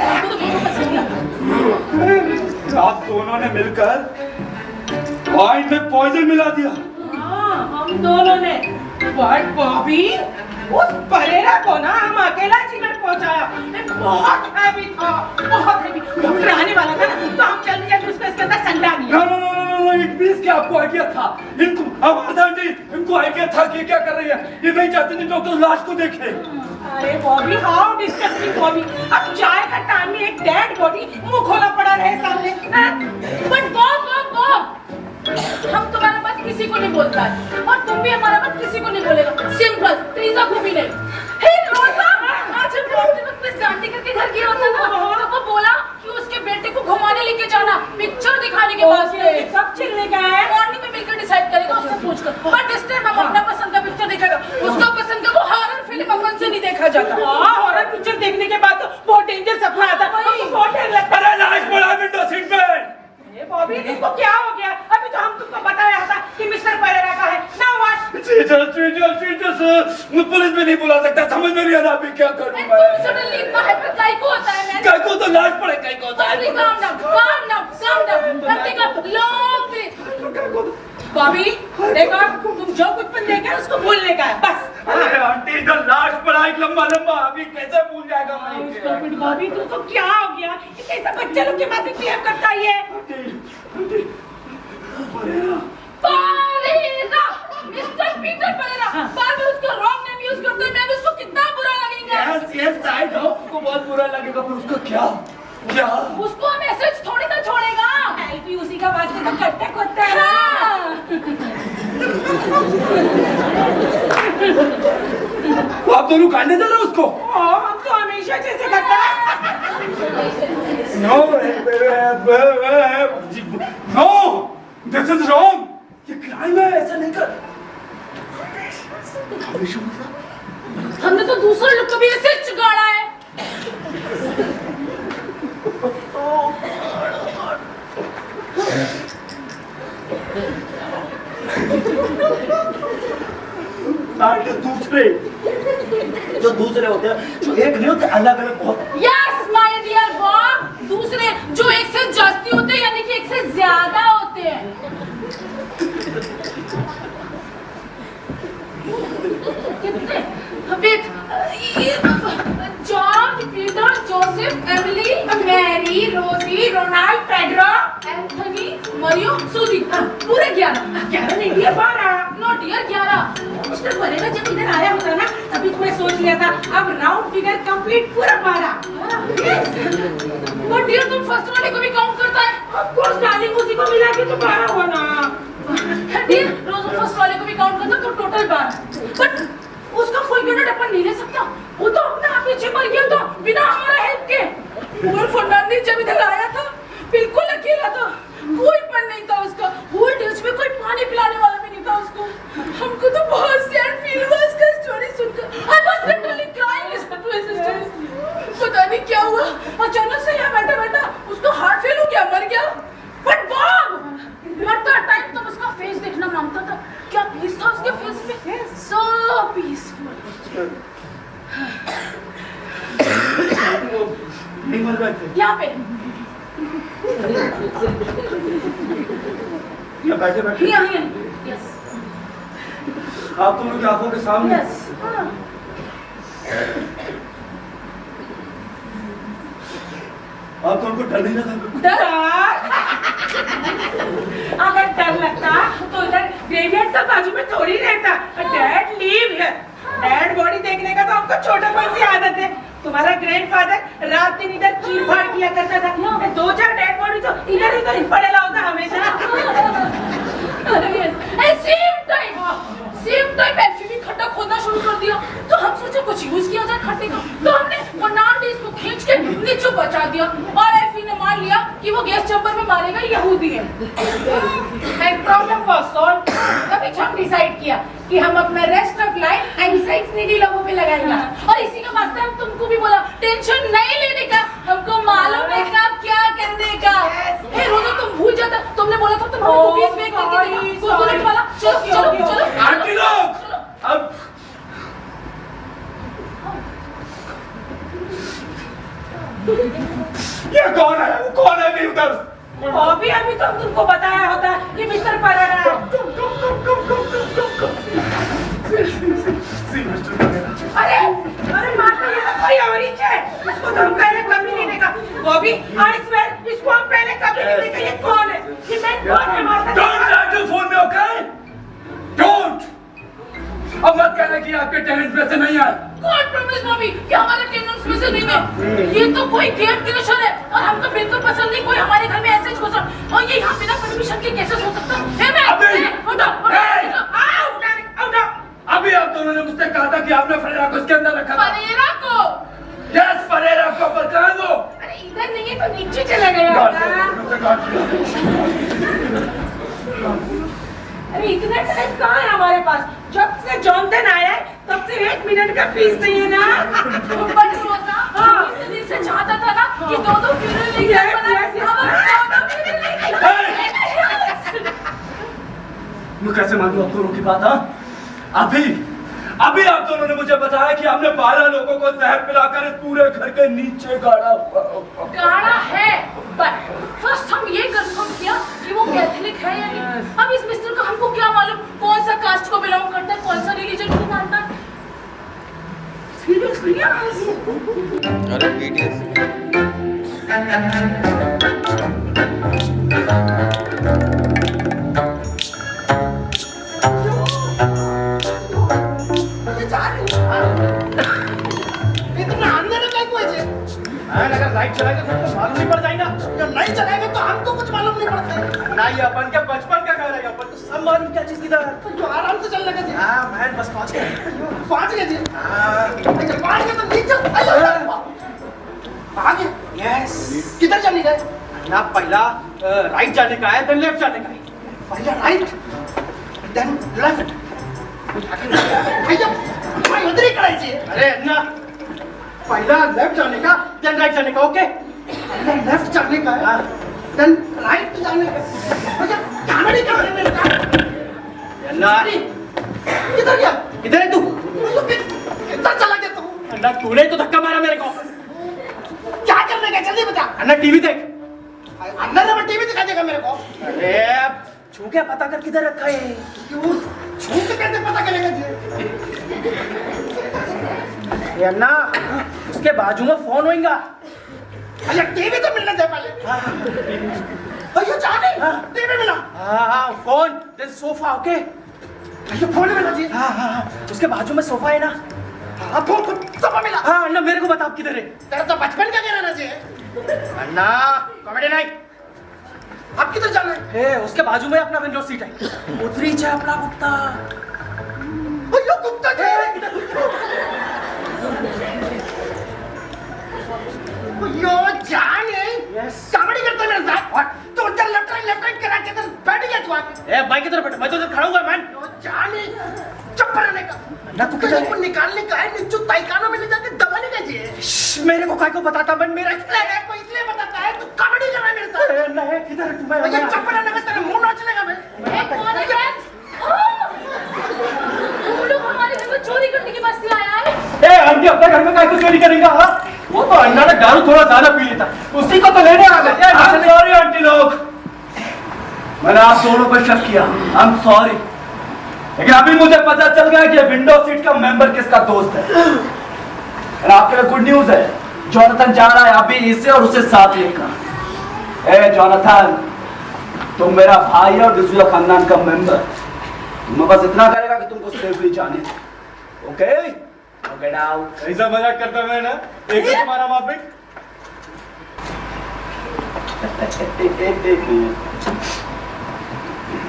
[SPEAKER 5] आपको तो बहुत पसंद किया।
[SPEAKER 4] आप दोनों ने मिलकर वाइन में पॉइजन मिला दिया।
[SPEAKER 3] हाँ, हम दोनों ने। बट बॉबी, उस परेरा को ना हम अकेला जीवन पहुंचाया। बहुत हैवी था, बहुत हैवी। डॉक्टर आने वाला था ना, तो हम जल्दी जल्दी उसको इसके अंदर संडा दिया।
[SPEAKER 4] नो, इट मींस कि आपको आइडिया था। इनको इनको आइडिया था कि क्या कर रही है। ये नहीं चाहते थे डॉक्टर लाश को देखे।
[SPEAKER 3] अरे बॉबी, हाउ डिस्गस्टिंग बॉबी। अब चाय का टाइम में एक डेड बॉडी मुंह खोला पड़ा रहे सामने।
[SPEAKER 5] बट बॉब, हम तुम्हारा बात किसी को नहीं बोलता है और तुम भी हमारा बात किसी को नहीं बोलेगा। सिंपल, ट्रीजा को भी नहीं। हे रोजा, आज हम अपने वक्त मिस गांधी करके घर गया होता ना, तो वो बोला कि उसके बेटे को घुमाने लेके जाना, पिक्चर दिखाने के वास्ते।
[SPEAKER 3] कब चिल्ले का है?
[SPEAKER 5] मॉर्निंग में मिलकर डिसाइड करेगा उससे पूछकर। बट इस टाइम हम अपना पसंद का पिक्चर देखेगा। उसका पसंद का वो हॉरर फिल्म अपन से नहीं देखा जाता।
[SPEAKER 3] हॉरर पिक्चर देखने के बाद तो बहुत डेंजर सपना आता है। हमको बहुत डर लगता है।
[SPEAKER 4] अरे लाश पड़ा विंडो सीट में।
[SPEAKER 3] बॉबी, तुमको क्या हो गया? अभी तो हम तुमको बताया था कि मिस्टर परेरा का है। Now what?
[SPEAKER 4] जीसस, मैं पुलिस में नहीं बुला सकता। समझ में नहीं आ रहा अभी क्या करूं मैं।
[SPEAKER 5] तुम सडनली इतना हाइपर काहे को होता है मैन?
[SPEAKER 4] काय को तो लाश पड़े, काय को होता है।
[SPEAKER 5] calm down and take a long breath.
[SPEAKER 3] Bobby, देखो, तुम जो कुछ भी देखा उसको भूलने का है, बस।
[SPEAKER 4] अरे आंटी, इधर लाश पड़ा एक लंबा अभी कैसे भूल जाएगा मैं?
[SPEAKER 3] बॉबी, तुमको क्या हो गया? ये कैसा बच्चे लोग के बात बिहेव करता है ये?
[SPEAKER 5] Pereira, mister Peter Pereira. बार बार उसका रॉन्ग नेम यूज करते हैं, मैंने उसको कितना बुरा लगेगा।
[SPEAKER 4] यस, आई नो उसको बहुत बुरा लगेगा, पर उसका क्या?
[SPEAKER 5] उसको हम ऐसे थोड़ी ना छोड़ेगा।
[SPEAKER 3] एल्फी उसी का वास्ते तो कट्टे खोदता है ना।
[SPEAKER 4] आप दोनों काटने दे रहे हो उसको?
[SPEAKER 3] हम तो हमेशा जैसे करता है।
[SPEAKER 4] No, this is wrong. ये क्राइम है, ऐसा नहीं कर।
[SPEAKER 5] हमने तो दूसरे लोग को भी ऐसे चिगाड़ा है।
[SPEAKER 6] आंटी दूसरे जो दूसरे होते हैं, जो एक नहीं होते, अलग अलग बहुत।
[SPEAKER 5] यस माय डियर बॉब, दूसरे जो एक से जास्ती होते हैं, यानी कि एक से ज्यादा होते हैं। कितने? George, Peter, Joseph, Emily, Mary, Rosie, Ronald, Pedro, Anthony, Mario, Suzy. पूरे 11।
[SPEAKER 3] 11 नहीं दिया 12।
[SPEAKER 5] No dear 11।
[SPEAKER 3] मिस्टर बोलेगा जब इधर आया होता ना तभी तुम्हें सोच लिया था, अब राउंड फिगर कंप्लीट पूरा 12।
[SPEAKER 5] बट डियर तुम फर्स्ट वाले को भी काउंट करता है?
[SPEAKER 3] ऑफ कोर्स डार्लिंग, उसी को मिला के तो 12 हुआ ना।
[SPEAKER 5] डियर रोज फर्स्ट वाले को भी काउंट करता तो टोटल 12। बट उसका फुल यूनिट अपन नहीं ले सकता, वो तो अपने आप पीछे मर गया था बिना हमारे हेल्प के। उमर फर्नांडिस जब इधर आया था बिल्कुल अकेला था, कोई पण नहीं था उसका, होल डच में कोई पानी पिलाने वाला भी नहीं था उसको। हमको तो बहुत सैड फील हुआ उसका स्टोरी सुनकर। I was literally crying listening to his story. पता नहीं क्या हुआ, अचानक से यहाँ बैठा बैठा उसका हार्ट फेल हो गया, मर गया। बट बॉब मरता टाइम तब उसका फेस देखना मांगता था, क्या पीस था उसके फेस में, सो पीसफुल।
[SPEAKER 6] नहीं मर गए थे,
[SPEAKER 5] यहाँ पे
[SPEAKER 6] या बैठे बैठे
[SPEAKER 5] यहाँ यस
[SPEAKER 6] आप दोनों की आंखों के सामने।
[SPEAKER 5] यस
[SPEAKER 6] आप दोनों को डर नहीं लगा?
[SPEAKER 5] डर
[SPEAKER 3] अगर डर लगता तो इधर ग्रेवियर्ड तो बाजू में थोड़ी रहता। डैड लीव है, डैड बॉडी देखने का तो हमको छोटापन से आदत है। तुम्हारा ग्रैंडफादर रात दिन इधर चीर फाड़ किया करता था, 2-4 डेड बॉडी तो इधर उधर ही पड़ेला होता हमेशा।
[SPEAKER 5] सेम टाइम ऐसे भी खड्डा खोदना शुरू कर दिया, तो हम सोचे कुछ यूज किया जाए खड्डे का, तो हमने फर्नांडिस को खींच के नीचे बचा दिया और एफी ने मान लिया कि वो गैस चैम्बर में मारेगा यहूदी है। And problem was solve. तभी हम डिसाइड किया कि हम अपना rest of life anxiety needy लोगों पे लगाएंगे, और इसी के वास्ते हम तुमको भी बोला टेंशन नहीं लेने का, हमको मालूम है कि आप क्या करने का। हे रोजा तुम भूल जाता, तुमने बोला था तुम हमें मूवीज में करके देखा, कोकोनट वाला। चलो चलो चलो
[SPEAKER 6] आंटी लोग अब ये कौन है? वो कौन है भी उधर?
[SPEAKER 3] अभी अभी तो तुमको बताया होता कि मिस्टर परारा है। अरे अरे माता, ये तो कोई और ही है, इसको तो हम पहले कभी नहीं देखा। बॉबी आई स्वेयर इसको हम पहले कभी नहीं देखा। ये कौन है? ये मैं कौन है माता?
[SPEAKER 6] Don't try to fool me, okay? Don't. अब मत कहना कि आपके टेलेंट में से नहीं आए।
[SPEAKER 5] गॉड प्रॉमिस बॉबी कि हमारे टेनेंट्स में से नहीं है। ये तो कोई गेम क्रेशर है और हमको बिल्कुल पसंद नहीं कोई हमारे घर में ऐसे घुसा, और ये यहाँ बिना परमिशन के कैसे हो सकता है?
[SPEAKER 6] अभी आप दोनों ने मुझसे कहा था कि आपने फरेरा को इसके अंदर रखा था।
[SPEAKER 5] परेरा को?
[SPEAKER 6] यस, फरेरा को। पर कहाँ वो?
[SPEAKER 5] अरे इधर नहीं है तो नीचे चला गया होगा।
[SPEAKER 3] अरे इतना टाइम कहाँ है हमारे पास? जब से जॉनसन आया है तब से 1 मिनट का फीस नहीं है ना।
[SPEAKER 5] बट रोजा इतने दिन से चाहता था ना कि दो फ्यूनरल लेके
[SPEAKER 6] मैं कैसे मानूं आप दोनों की बात? अभी अभी आप दोनों ने मुझे बताया कि हमने 12 लोगों को जहर पिलाकर इस पूरे घर के नीचे गाड़ा हुआ।
[SPEAKER 5] गाड़ा है, बट फर्स्ट हम ये कंफर्म किया कि वो कैथोलिक है या नहीं। अब इस मिस्टर को हमको क्या मालूम कौन सा कास्ट को बिलोंग करता है, कौन सा रिलीजन को मानता है। सीरियसली
[SPEAKER 7] अरे पीडीएफ
[SPEAKER 4] अगर लाइट चलाएगा तो हमको मालूम नहीं पड़ जाएगा, जब नहीं चलाएगा तो हमको कुछ मालूम नहीं पड़ता। ना ये अपन के बचपन का घर है, अपन को सब मालूम क्या चीज किधर है। तो आराम से चलने का जी। हाँ मैं बस पहुंच गया जी। पहुंच गए तो नीचे आगे। यस, किधर चले गए ना? पहला राइट जाने का है, देन लेफ्ट जाने का है। पहला राइट देन लेफ्ट। भैया भाई उधर ही कराइए। अरे अन्ना, पहला लेफ्ट जाने का देन राइट जाने का। ओके, पहला लेफ्ट जाने का है देन राइट जाने का। भैया कहां नहीं कर रहे मेरे का? किधर गया? किधर है तू? किधर चला गया तू? अन्ना तूने तो धक्का मारा मेरे को।
[SPEAKER 3] क्या करने का जल्दी बता।
[SPEAKER 4] अन्ना टीवी देख।
[SPEAKER 3] अंदर से टीवी दिखा देगा मेरे को।
[SPEAKER 4] अरे छू के पता कर किधर रखा है?
[SPEAKER 3] क्यों? छू के कैसे पता करेगा जी?
[SPEAKER 4] ये अन्ना उसके बाजू में फोन होएगा।
[SPEAKER 3] अच्छा टीवी तो मिलने दे पहले। भैया जाने टीवी मिला।
[SPEAKER 4] हाँ फोन देन सोफा ओके।
[SPEAKER 3] भैया फोन मिला जी।
[SPEAKER 4] हाँ उसके बाजू में सोफा है ना।
[SPEAKER 3] हाँ फोन सब मिला।
[SPEAKER 4] हाँ अन्ना मेरे को बता आप किधर है?
[SPEAKER 3] तेरा तो बचपन का कहना जी।
[SPEAKER 4] अन्ना कॉमेडी नहीं।
[SPEAKER 3] आप किधर जाना है?
[SPEAKER 4] ए उसके बाजू में अपना विंडो सीट है। उधर ही है अपना कुत्ता।
[SPEAKER 3] भैया गुप्ता जी। भैया जाने। कॉमेडी करते मेरे साथ। तो उधर लेफ्ट राइट करा के इधर बैठ गया तू आके।
[SPEAKER 4] ए बाइक किधर बैठा? मैं तो उधर खड़ा हुआ मैन।
[SPEAKER 3] जाने चुप रहने का।
[SPEAKER 4] ना तू
[SPEAKER 3] कहीं को निकालने का है नीचू ताइकानो में ले जाके दबाने का जी।
[SPEAKER 4] मेरे को काय को बताता मैं मेरा
[SPEAKER 3] इसलिए बताता है तू कॉमेडी कर रहा है मेरे साथ।
[SPEAKER 4] अन्ना है किधर है तू?
[SPEAKER 3] भैया चुप रहने का तेरा मुंह नोच लेगा मैं।
[SPEAKER 5] कौन है क्या? तुम लोग हमारे घर में चोरी करने की बस्ती आया है?
[SPEAKER 4] ए आंटी अपने घर में काय को चोरी करेगा? हाँ वो तो अन्ना ने दारू थोड़ा ज्यादा पी लेता, उसी को तो लेने आ गए।
[SPEAKER 6] सॉरी आंटी लोग, मैंने आप दोनों पर शक किया। आई एम सॉरी, लेकिन अभी मुझे पता चल गया कि विंडो सीट का मेंबर किसका दोस्त है। और आपके लिए गुड न्यूज है, जॉनथन जा रहा है अभी इसे और उसे साथ लेकर। ए जॉनथन, तुम मेरा भाई और डिसूजा खानदान का मेंबर, तुम्हें बस इतना करेगा कि तुमको सेफली जाने। Okay get out.
[SPEAKER 4] ऐसा मजाक करता मैं ना, एक तो तुम्हारा माफी।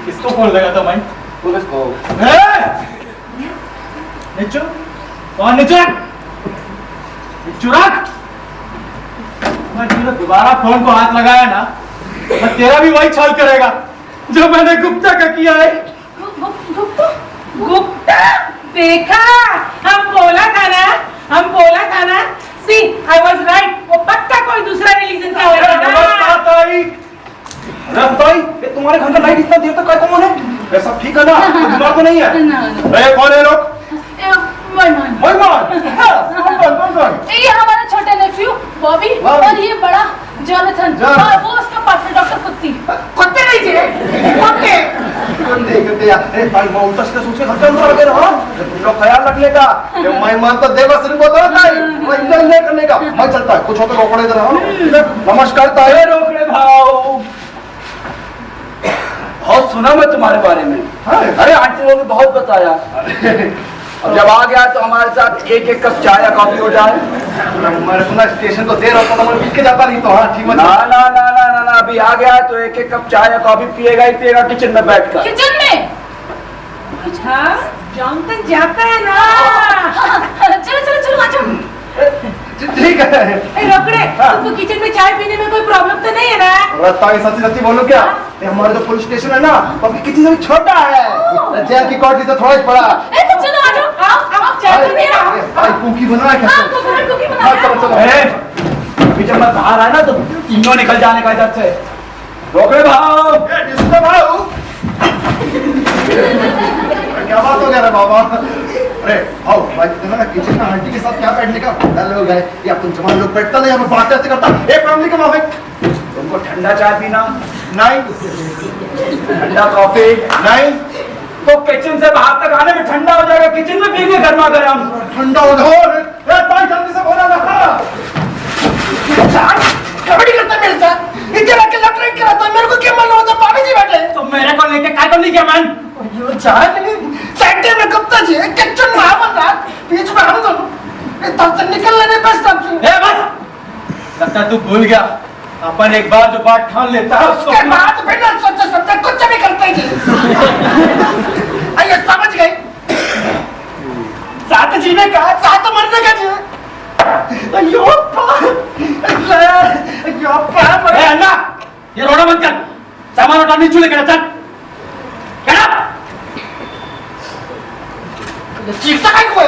[SPEAKER 4] किसको फोन लगा था मैं?
[SPEAKER 6] पुलिस को।
[SPEAKER 4] निच्चू कौन? निच्चू रख। मैं तूने दोबारा फोन को हाथ लगाया ना, मैं तेरा भी वही छाल करेगा जो मैंने गुप्ता का किया है।
[SPEAKER 3] गुप्ता देखा, हम बोला था ना। सी आई वाज राइट। वो पक्का कोई दूसरा रिलीजन का होगा ना।
[SPEAKER 6] ये तुम्हारे घर का लाइट इतना देर तक का कौन है? ये सब ठीक है ना? बीमार तो नहीं है?
[SPEAKER 4] अरे कौन है लोग?
[SPEAKER 5] ये हमारा छोटा नेफ्यू बॉबी और ये बड़ा जॉनथन और वो उसका पार्टनर डॉक्टर कुत्ती।
[SPEAKER 3] कुत्ते नहीं थे, कुत्ते।
[SPEAKER 6] अरे भाई मैं उल्टा सीधा सोच के घर के अंदर आ गया ना। तुम लोग ख्याल रख लेगा, ये मैं मानता देवा सिर्फ बोलता नहीं करने का। मैं चलता है, कुछ हो तो रोकड़े इधर। नमस्कार तारे रोकड़े भाव, बहुत सुना मैं तुम्हारे बारे में। अरे आंटी लोगों ने बहुत बताया। अब जब आ गया तो हमारे साथ एक एक कप चाय या कॉफी हो जाए। मैंने सुना स्टेशन को देर होता तो मैं पी के जाता, नहीं तो हाँ ठीक है। ना अभी आ गया तो एक एक कप चाय या कॉफी पिएगा ही पिएगा किचन में बैठकर।
[SPEAKER 5] किचन में?
[SPEAKER 3] अच्छा जॉनथन जाता है ना।
[SPEAKER 5] चलो आ जाओ।
[SPEAKER 6] ठीक है।
[SPEAKER 3] रोकड़े, तुमको किचन में चाय पीने में कोई प्रॉब्लम तो नहीं है ना?
[SPEAKER 6] सच्ची बोलो क्या? हमारा जो पुलिस स्टेशन है ना, किचन से भी छोटा है। जेल की कोठरी से थोड़ा ही बड़ा।
[SPEAKER 5] चलो आ जाओ। आओ चाय पीने आओ।
[SPEAKER 6] भाई कुकी बना है
[SPEAKER 5] हाँ कुकी बना।
[SPEAKER 6] चलो। अभी जब मैं बाहर आया ना तो तीनों निकल जाने का इधर से। रोकड़े भाव, क्या बात हो गया रे बाबा? अरे आओ भाई, तुम्हारा किचन में आंटी के साथ क्या बैठने का लोग है या तुम जवान लोग बैठता नहीं, हमें बात ऐसे करता। एक फैमिली का माफी। तुमको ठंडा चाय पीना नहीं, ठंडा कॉफी नहीं, तो किचन से बाहर तक आने में ठंडा हो जाएगा, किचन में पीएंगे गर्मा गर्म। ठंडा हो जाओ, जल्दी से बोला ना।
[SPEAKER 3] कॉमेडी करता है मेरे साथ। इधर आके लटरेट कराता है, मेरे को क्या मालूम होता? भाभी जी बैठे।
[SPEAKER 4] तो मेरे को लेके काय को नहीं किया मैन?
[SPEAKER 3] सेंटर में गुप्ता जी, किचन में हम रात, बीच में हम दोनों। इधर से निकलने नहीं बेस्ट ऑप्शन।
[SPEAKER 4] ए बस, लगता तू भूल गया। अपन एक बार जो बात ठान लेता है
[SPEAKER 3] उसके बाद बिना सोचे समझे कुछ भी करते हैं जी। आइए समझ गए, साथ जीने का साथ मरने का जी। अयो
[SPEAKER 4] अन्ना, ये रोना मत कर, सामान उठा नीचे लेकर चल।
[SPEAKER 3] चीखता काय को है?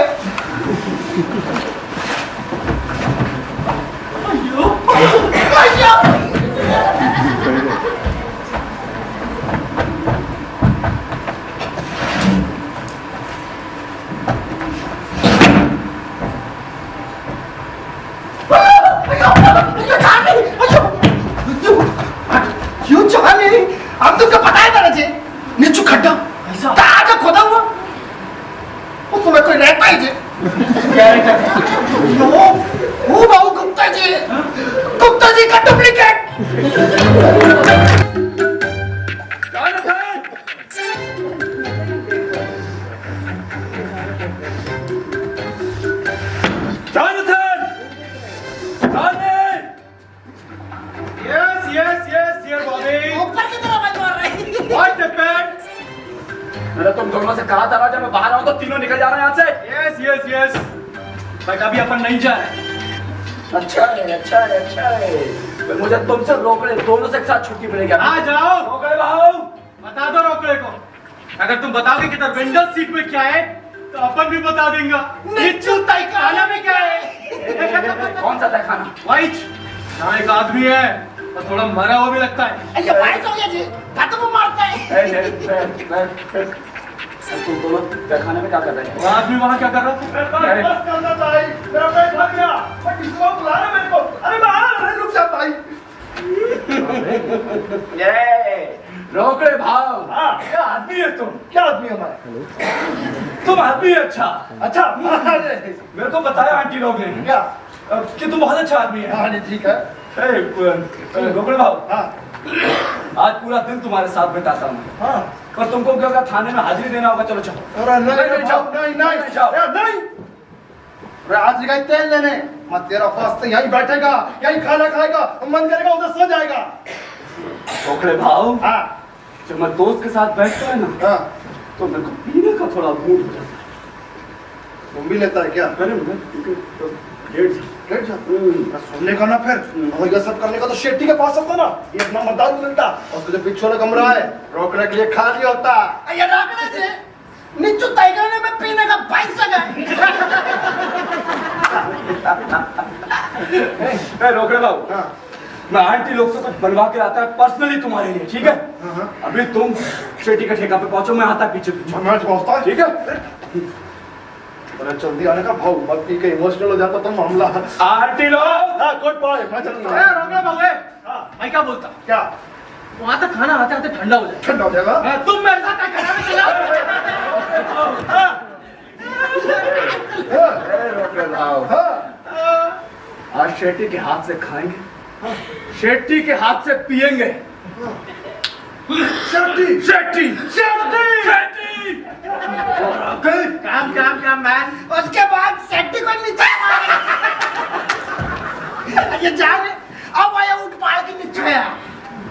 [SPEAKER 1] पाहिजे हो भाऊ गुप्ताजी गुप्ताजी का डुप्लिकेट
[SPEAKER 4] Yes, dear Bobby.
[SPEAKER 1] ऊपर की तरफ आवाज मार रही
[SPEAKER 4] What happened?
[SPEAKER 6] मैंने तुम दोनों से कहा था जब मैं बाहर आऊं तो तीनों निकल जा रहे हैं यहाँ से।
[SPEAKER 4] Yes. बट अभी अपन नहीं जा रहे।
[SPEAKER 6] अच्छा है। मैं मुझे तुमसे रोकड़े दोनों से एक साथ छुट्टी मिलेगी।
[SPEAKER 4] आ जाओ।
[SPEAKER 6] रोकड़े भाऊ
[SPEAKER 4] बता दो रोकड़े को। अगर तुम बताओगे कि इधर विंडो सीट में क्या है, तो अपन भी बता देंगे।
[SPEAKER 1] निच्चू
[SPEAKER 4] खाना में क्या है?
[SPEAKER 6] कौन सा था खाना?
[SPEAKER 4] वाइट। यहाँ एक आदमी है और थोड़ा मरा हुआ भी लगता है।
[SPEAKER 1] ये बाइक हो गया जी धक्का को मारता है
[SPEAKER 6] तुम दोनों खाने में क्या कर रहे
[SPEAKER 4] वो आदमी वहाँ क्या कर रहा था?
[SPEAKER 6] बस
[SPEAKER 4] करना भाई, मेरा पेट भर गया। मैं किसी को बुला रहा मेरे को। अरे बाहर रुक जा भाई।
[SPEAKER 6] रोकड़े भाव
[SPEAKER 4] हाँ।
[SPEAKER 6] क्या आदमी है तुम?
[SPEAKER 4] क्या आदमी है हमारा?
[SPEAKER 6] तुम आदमी है अच्छा।
[SPEAKER 4] अरे
[SPEAKER 6] मेरे को बताया आंटी लोग ने
[SPEAKER 4] क्या?
[SPEAKER 6] कि तुम बहुत अच्छा आदमी है।
[SPEAKER 4] हाँ ठीक है।
[SPEAKER 6] रोकड़े भाव
[SPEAKER 4] हाँ
[SPEAKER 6] आज पूरा दिन तुम्हारे साथ बिताता हूँ,
[SPEAKER 4] हाँ।
[SPEAKER 6] पर तुमको क्या थाने में हाजिरी देना होगा। चलो चलो।
[SPEAKER 4] अरे
[SPEAKER 6] नहीं, जाओ।
[SPEAKER 4] नहीं। अरे आज गए तेल लेने, मैं तेरा फास्ट यहीं बैठेगा, यहीं खाना खाएगा, मन करेगा उधर सो जाएगा।
[SPEAKER 6] रोकड़े भाव
[SPEAKER 4] हाँ
[SPEAKER 6] जब मैं दोस्त के साथ बैठता है ना,
[SPEAKER 4] हाँ।
[SPEAKER 6] तो मेरे को पीने का थोड़ा मूड हो जाता
[SPEAKER 4] तुम भी लेता है क्या?
[SPEAKER 6] है। अरे मुझे
[SPEAKER 4] लेट जा। सुनने का ना फिर और ये सब करने का तो शेट्टी के पास होता ना, ये इतना मदारू मिलता और उसके जो पीछे वाला कमरा है रोकने के लिए खाली होता।
[SPEAKER 1] ये राकड़े से निच्चू टाइगर में पीने का 22 जगह है।
[SPEAKER 6] रोकड़े भाव
[SPEAKER 4] हाँ
[SPEAKER 6] मैं आंटी लोग से कुछ बनवा के आता है पर्सनली तुम्हारे लिए, ठीक है? अभी तुम शेट्टी के ठेका पे पहुंचो, मैं आता पीछे पीछे।
[SPEAKER 4] मैं पहुंचता है
[SPEAKER 6] ठीक है?
[SPEAKER 4] अरे जल्दी आने का भाव मत पी के इमोशनल हो जाता तो मामला।
[SPEAKER 6] आंटी लोग
[SPEAKER 4] हाँ कोट पाए मैं चलूंगा। ए रोकड़ा बाबू मैं क्या बोलता? क्या?
[SPEAKER 3] वहाँ तक खाना आते आते ठंडा हो जाए।
[SPEAKER 4] ठंडा हो जाएगा।
[SPEAKER 3] तुम मेरे साथ खाना में चलो।
[SPEAKER 6] रोकड़े भाव
[SPEAKER 4] हाँ
[SPEAKER 6] आज शेट्टी के हाथ से खाएंगे, शेट्टी के हाथ से पिएंगे।
[SPEAKER 4] शेट्टी
[SPEAKER 6] शेट्टी
[SPEAKER 4] काम मैन।
[SPEAKER 1] उसके बाद सेट्टी को नीचे ये जाने अब आया उठ पाया कि नीचे आया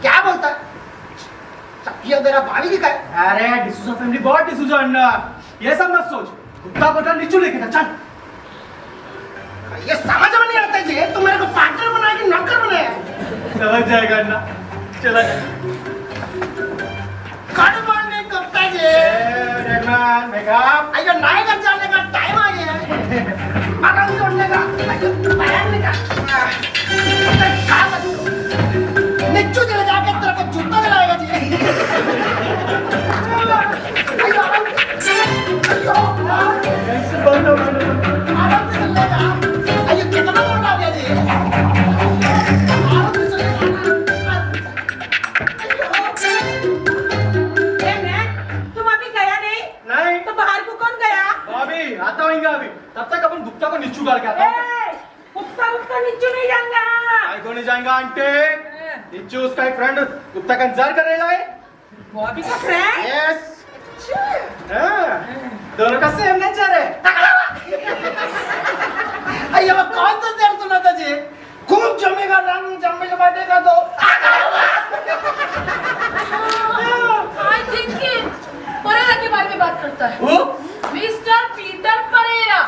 [SPEAKER 1] क्या बोलता है सखिया तेरा भाभी की काय
[SPEAKER 4] अरे डिसूजा फैमिली बहुत डिसूजा अन्ना, ये सब मत सोच। कुत्ता कोटा नीचू लेके जा चल।
[SPEAKER 1] ये समझ में नहीं आता जी तुम मेरे को पार्टनर बनाया कि नौकर बनाया
[SPEAKER 4] समझ जाएगा अन्ना, चला जा।
[SPEAKER 1] गुड मॉर्निंग गुप्ता जी
[SPEAKER 4] देखना मेकअप
[SPEAKER 1] अयो नए घर जाने का टाइम आ गया है आराम से उठने का बयान का निच्चू चले जाके तेरे को जूता दिलाएगा जी अयो आराम से चलेगा। अयो कितना मोटा हो गया जी आराम से चलेगा।
[SPEAKER 3] तुम अभी गया नहीं?
[SPEAKER 4] नहीं
[SPEAKER 3] तो बाहर को कौन गया?
[SPEAKER 4] अभी आता होगा अभी, तब तक अपन गुप्ता को नीचू गाड़ के आता हूँ।
[SPEAKER 3] गुप्ता नीचे नहीं जाऊंगा।
[SPEAKER 4] आई को नहीं जाएगा आंटी। नीचू उसका एक फ्रेंड गुप्ता का इंतजार कर रहा है।
[SPEAKER 3] बॉबी का फ्रेंड?
[SPEAKER 4] यस दोनों का सेम नेचर है।
[SPEAKER 1] अयो वो कौन सा शेर सुना था जी खूब जमेगा रंग जमे के बैठेगा तो
[SPEAKER 5] आई थिंक कि परेरा के बारे में बात करता है।
[SPEAKER 4] वो
[SPEAKER 5] मिस्टर पीटर परेरा।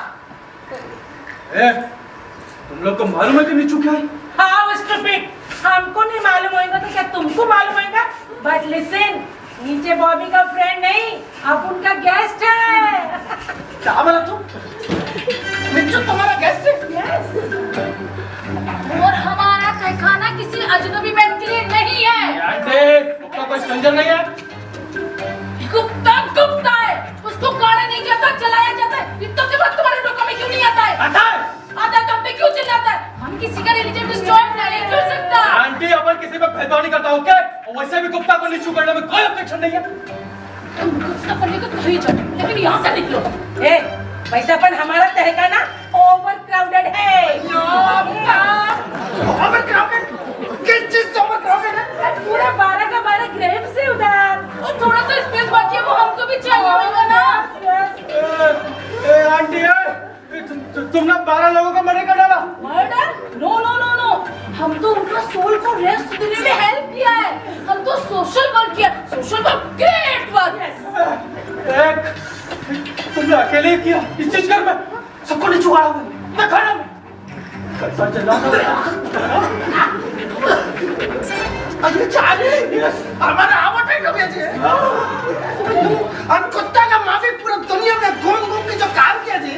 [SPEAKER 4] ए, तुम लोग को मालूम है कि नीचू क्या है?
[SPEAKER 3] हाँ स्टूपिड, हमको नहीं मालूम होगा तो क्या तुमको मालूम होगा? बट लिसन, नीचे बॉबी का फ्रेंड नहीं, अब उनका गेस्ट है।
[SPEAKER 1] क्या बोला तू निच्चू तुम्हारा गेस्ट है
[SPEAKER 3] यस।
[SPEAKER 5] और हमारा तहखाना किसी अजनबी मैन के लिए नहीं है।
[SPEAKER 4] आंटी गुप्ता कोई स्ट्रेंजर नहीं है।
[SPEAKER 5] गुप्ता है, उसको गाड़ा नहीं जाता चलाया जाता है। इतना से बात तुम्हारे नौका में क्यों नहीं आता है?
[SPEAKER 4] आता है
[SPEAKER 5] आता है तो पे क्यों चिल्लाता है? हम किसी का रिलीजन डिस्ट्रॉय नहीं कर सकता।
[SPEAKER 4] आंटी अपन किसी पे भेदभाव नहीं करता ओके, और वैसे भी गुप्ता को नीचू करने में कोई ऑब्जेक्शन नहीं है।
[SPEAKER 5] तुम गुस्सा करने को कहीं जाओ, लेकिन यहाँ से निकलो।
[SPEAKER 3] ए, वैसापन हमारा तहखाना ओवर क्राउडेड है।
[SPEAKER 1] Over crowded? किस चीज से ओवर क्राउडेड है?
[SPEAKER 3] पूरा 12 का 12 ग्रेप्स है उधर।
[SPEAKER 5] और थोड़ा सा स्पेस बाकी है, वो हमको भी चाहिए होगा ना।
[SPEAKER 4] आंटी तुमने 12 लोगों का मर्डर कर डाला।
[SPEAKER 5] Murder? No no no no, हम तो उनका सोल को रेस्ट देने में हेल्प किया है। हम तो सोशल वर्क किया, सोशल वर्क, ग्रेट वर्क।
[SPEAKER 4] एक तुमने अकेले ही किया इस चीज घर में, सबको नहीं छुड़ा हुआ मैं खाना में कैसा चला
[SPEAKER 1] अरे चाली हमारा आवट है कभी ऐसे हम कुत्ता का माफी पूरा दुनिया में घूम घूम के जो काम किया जी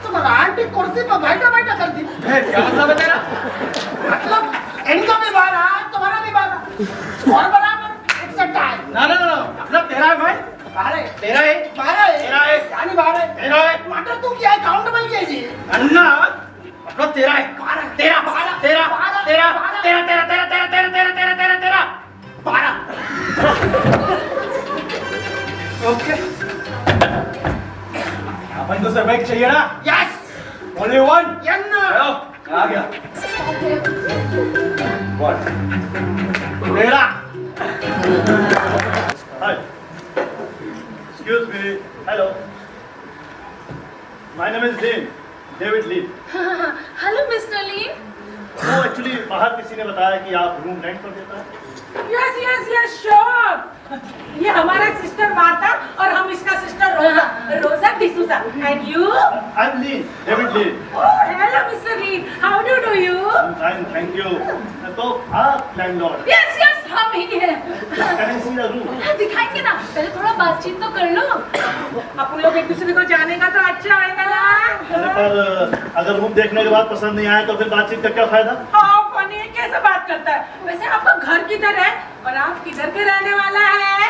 [SPEAKER 1] तुम्हारा आंटी कुर्सी पर बैठा बैठा कर दी।
[SPEAKER 4] क्या मतलब है तेरा?
[SPEAKER 1] मतलब इनका भी बारा तुम्हारा भी बारा और बराबर एक सट्टा है।
[SPEAKER 4] ना ना ना मतलब तेरा है भाई,
[SPEAKER 1] बारह
[SPEAKER 4] तेरा है,
[SPEAKER 1] बारह है
[SPEAKER 4] तेरा है,
[SPEAKER 1] यानी बारह है
[SPEAKER 4] तेरा है,
[SPEAKER 1] मटर तू क्या है काउंटेबल क्या है जी?
[SPEAKER 4] अन्ना मतलब तेरा है, तेरा
[SPEAKER 1] बारह,
[SPEAKER 4] तेरा
[SPEAKER 1] बारह,
[SPEAKER 4] तेरा
[SPEAKER 1] बारह,
[SPEAKER 4] तेरा तेरा तेरा तेरा तेरा तेरा तेरा तेरा तेरा
[SPEAKER 1] बारह।
[SPEAKER 4] ओके अपन को सर्वाइव चाहिए ना?
[SPEAKER 1] यस
[SPEAKER 4] ओनली वन
[SPEAKER 1] यन्ना
[SPEAKER 4] आ गया वन तेरा।
[SPEAKER 8] Hi. Excuse me. Hello. My name is Dean. David Lee.
[SPEAKER 5] Hello mister Lee.
[SPEAKER 8] वो एक्चुअली बाहर किसी ने बताया कि आप रूम रेंट पर देता है।
[SPEAKER 3] Yes yes yes sure. ये हमारा सिस्टर मार्था और हम इसका sister Rosa, Rosa D'Souza. And you?
[SPEAKER 8] I'm Lee. David Lee.
[SPEAKER 3] Oh hello mister Lee, how do you?
[SPEAKER 8] I'm fine. Thank you. तो आप लैंडलॉर्ड।
[SPEAKER 5] यस यस हम ही हैं।
[SPEAKER 8] Can I see the room?
[SPEAKER 5] दिखाएंगे ना, पहले थोड़ा बातचीत तो कर लो।
[SPEAKER 3] अपन लोग एक दूसरे को जानेगा तो अच्छा आएगा ना।
[SPEAKER 8] अरे पर अगर रूम देखने के बाद पसंद नहीं आया तो फिर बातचीत का क्या फायदा?
[SPEAKER 3] हाँ फनी है, कैसे बात करता है? वैसे आपका घर किधर है और आप किधर के रहने वाला है?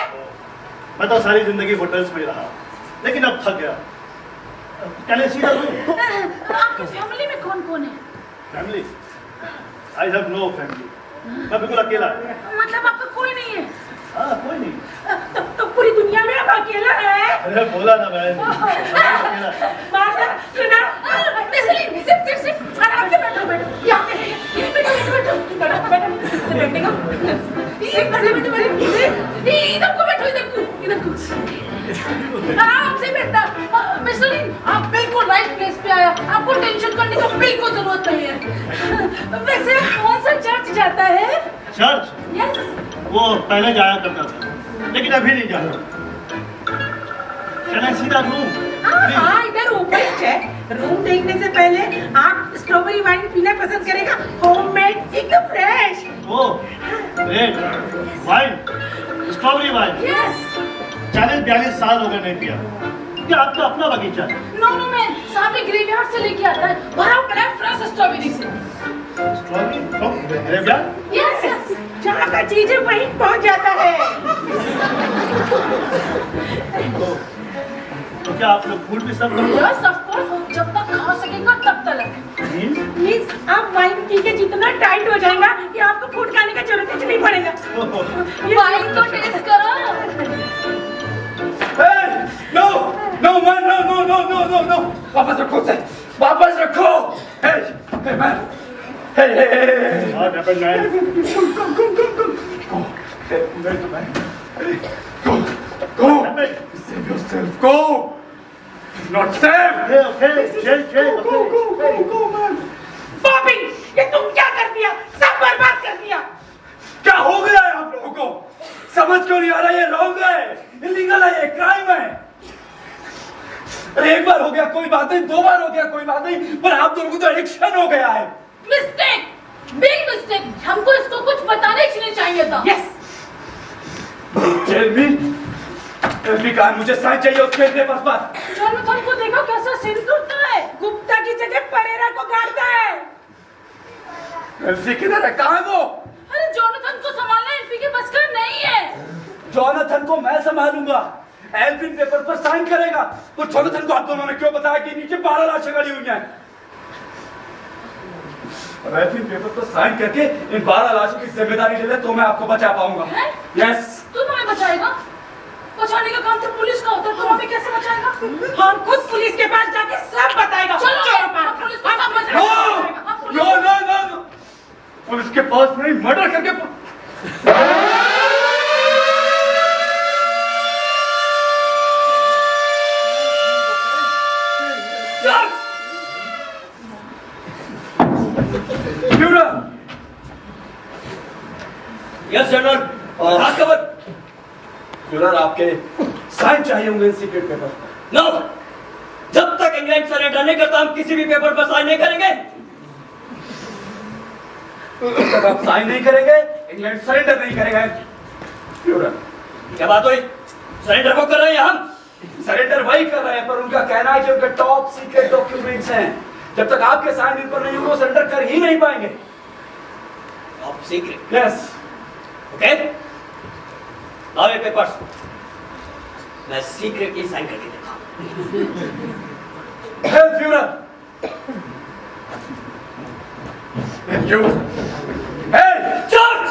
[SPEAKER 8] मैं तो सारी जिंदगी होटल्स में ही रहा, लेकिन अब थक गया। Can I see the room?
[SPEAKER 5] आपकी फैमिली में कौन कौन है?
[SPEAKER 8] Family? I have no family. मैं बिल्कुल अकेला है।
[SPEAKER 5] मतलब आपका कोई नहीं है?
[SPEAKER 8] हाँ कोई नहीं।
[SPEAKER 3] तो पूरी दुनिया में आप अकेला है?
[SPEAKER 8] अरे बोला ना मैं अकेला।
[SPEAKER 3] मार्था सुना?
[SPEAKER 5] मिस्टर ली, सिट आराम से बैठो बैठो। यहाँ पे यहीं बैठो बैठो बैठो बैठो बैठेगा। बैठो इधर को बैठो, इधर को आराम से बैठना। मिस्टर ली, आप बिल्कुल राइट प्लेस पे आया, आपको टेंशन करने की बिल्कुल जरूरत नहीं है। वैसे कौन सा चर्च जाता है?
[SPEAKER 8] चर्च?
[SPEAKER 5] यस।
[SPEAKER 8] वो पहले जाया करता था, लेकिन अभी नहीं जाता। Can I see the room?
[SPEAKER 3] हाँ इधर ऊपर ही है। रूम देखने से पहले आप स्ट्रॉबेरी वाइन पीना पसंद करेगा? होममेड एकदम फ्रेश।
[SPEAKER 8] Oh, great. Wine, strawberry wine.
[SPEAKER 5] Yes.
[SPEAKER 8] 40-42 साल हो गए नहीं पिया। क्या आपका अपना बगीचा है?
[SPEAKER 5] नो नो मैन, साहब ये ग्रेवयार्ड से लेके आता है, भरा पड़ा है फ्रेश स्ट्रॉबेरी से।
[SPEAKER 8] Strawberry from graveyard?
[SPEAKER 5] Yes yes.
[SPEAKER 3] जहाँ का चीजें वहीं पहुँच जाता है।
[SPEAKER 8] तो क्या आप लोग फूड भी सर्व करते
[SPEAKER 5] यस ऑफ कोर्स, जब तक खा सकेगा तब तक।
[SPEAKER 8] हैं?
[SPEAKER 3] प्लीज आप वाइन पी के जितना टाइट हो जाएगा कि आपको फूड खाने का जरूरत ही नहीं पड़ेगा।
[SPEAKER 5] वाइन तो टेस्ट करो।
[SPEAKER 6] No no man no no no no no no वापस रखो उसे, वापस रखो। Hey man, hey
[SPEAKER 8] What happened, man?
[SPEAKER 6] go save yourself, go. It's not safe.
[SPEAKER 8] Okay, chill,
[SPEAKER 6] go man.
[SPEAKER 3] Bobby, ये तुम क्या कर दिया? सब बर्बाद कर दिया।
[SPEAKER 6] क्या हो गया है आप लोगों को? समझ क्यों नहीं आ रहा? ये रॉन्ग है, इलीगल है, ये क्राइम है। अरे एक बार हो गया कोई बात नहीं, 2 बार हो गया कोई बात नहीं, पर आप दोनों को तो एडिक्शन हो गया है।
[SPEAKER 5] Mistake, big mistake. हमको इसको कुछ बताना ही नहीं चाहिए था।
[SPEAKER 3] यस।
[SPEAKER 6] एल्फी कहाँ है? मुझे साइन चाहिए उसके पेपर्स पर।
[SPEAKER 5] जोनाथन को देखो कैसा सिर टूटता है।
[SPEAKER 3] गुप्ता की जगह परेरा को गाड़ता है।
[SPEAKER 6] एल्फी किधर है? कहाँ है वो?
[SPEAKER 5] अरे जोनाथन को संभालना एल्फी के बस का नहीं है।
[SPEAKER 6] जोनाथन को मैं संभालूंगा, एल्फी पेपर पर साइन करेगा। तो जोनाथन को आप दोनों ने क्यों बताया कि नीचे 12 लाशें गड़ी हुई हैं? एल्फी पेपर पर साइन करके इन 12 लाशों की जिम्मेदारी ले ले तो मैं आपको बचा पाऊंगा।
[SPEAKER 5] हैं?
[SPEAKER 6] यस।
[SPEAKER 5] तू हमें बचाएगा? बचाने का काम तो पुलिस का होता है, तो हमें कैसे बचाएगा?
[SPEAKER 3] हम खुद पुलिस के पास जाके सब बताएगा।
[SPEAKER 5] चलो
[SPEAKER 3] पार्थ।
[SPEAKER 5] हम पुलिस को सब बचाएंगे।
[SPEAKER 4] नो
[SPEAKER 5] हम police-
[SPEAKER 4] no no no police के पास नहीं, मर्डर करके
[SPEAKER 2] यस जनरल, हाथ कवर।
[SPEAKER 6] फ्यूरर, आपके साइन चाहिए होंगे सीक्रेट पेपर।
[SPEAKER 2] नो, जब तक इंग्लैंड सरेंडर नहीं करता हम किसी भी पेपर पर साइन नहीं करेंगे।
[SPEAKER 6] जब तक आप साइन नहीं करेंगे इंग्लैंड सरेंडर नहीं करेगा। फ्यूरर,
[SPEAKER 2] क्या बात हुई? सरेंडर को कर रहे हैं हम।
[SPEAKER 6] सरेंडर वही कर रहे हैं, पर उनका कहना है कि उनके टॉप सीक्रेट डॉक्यूमेंट्स हैं, जब तक आपके साइन इन पर नहीं होंगे वो सरेंडर कर ही नहीं पाएंगे।
[SPEAKER 2] Top secret.
[SPEAKER 6] यस।
[SPEAKER 2] ओके, लाओ ये पेपर्स, मैं सीक्रेटली साइन करके देखा।
[SPEAKER 6] Hello Führer, you hello
[SPEAKER 2] charge.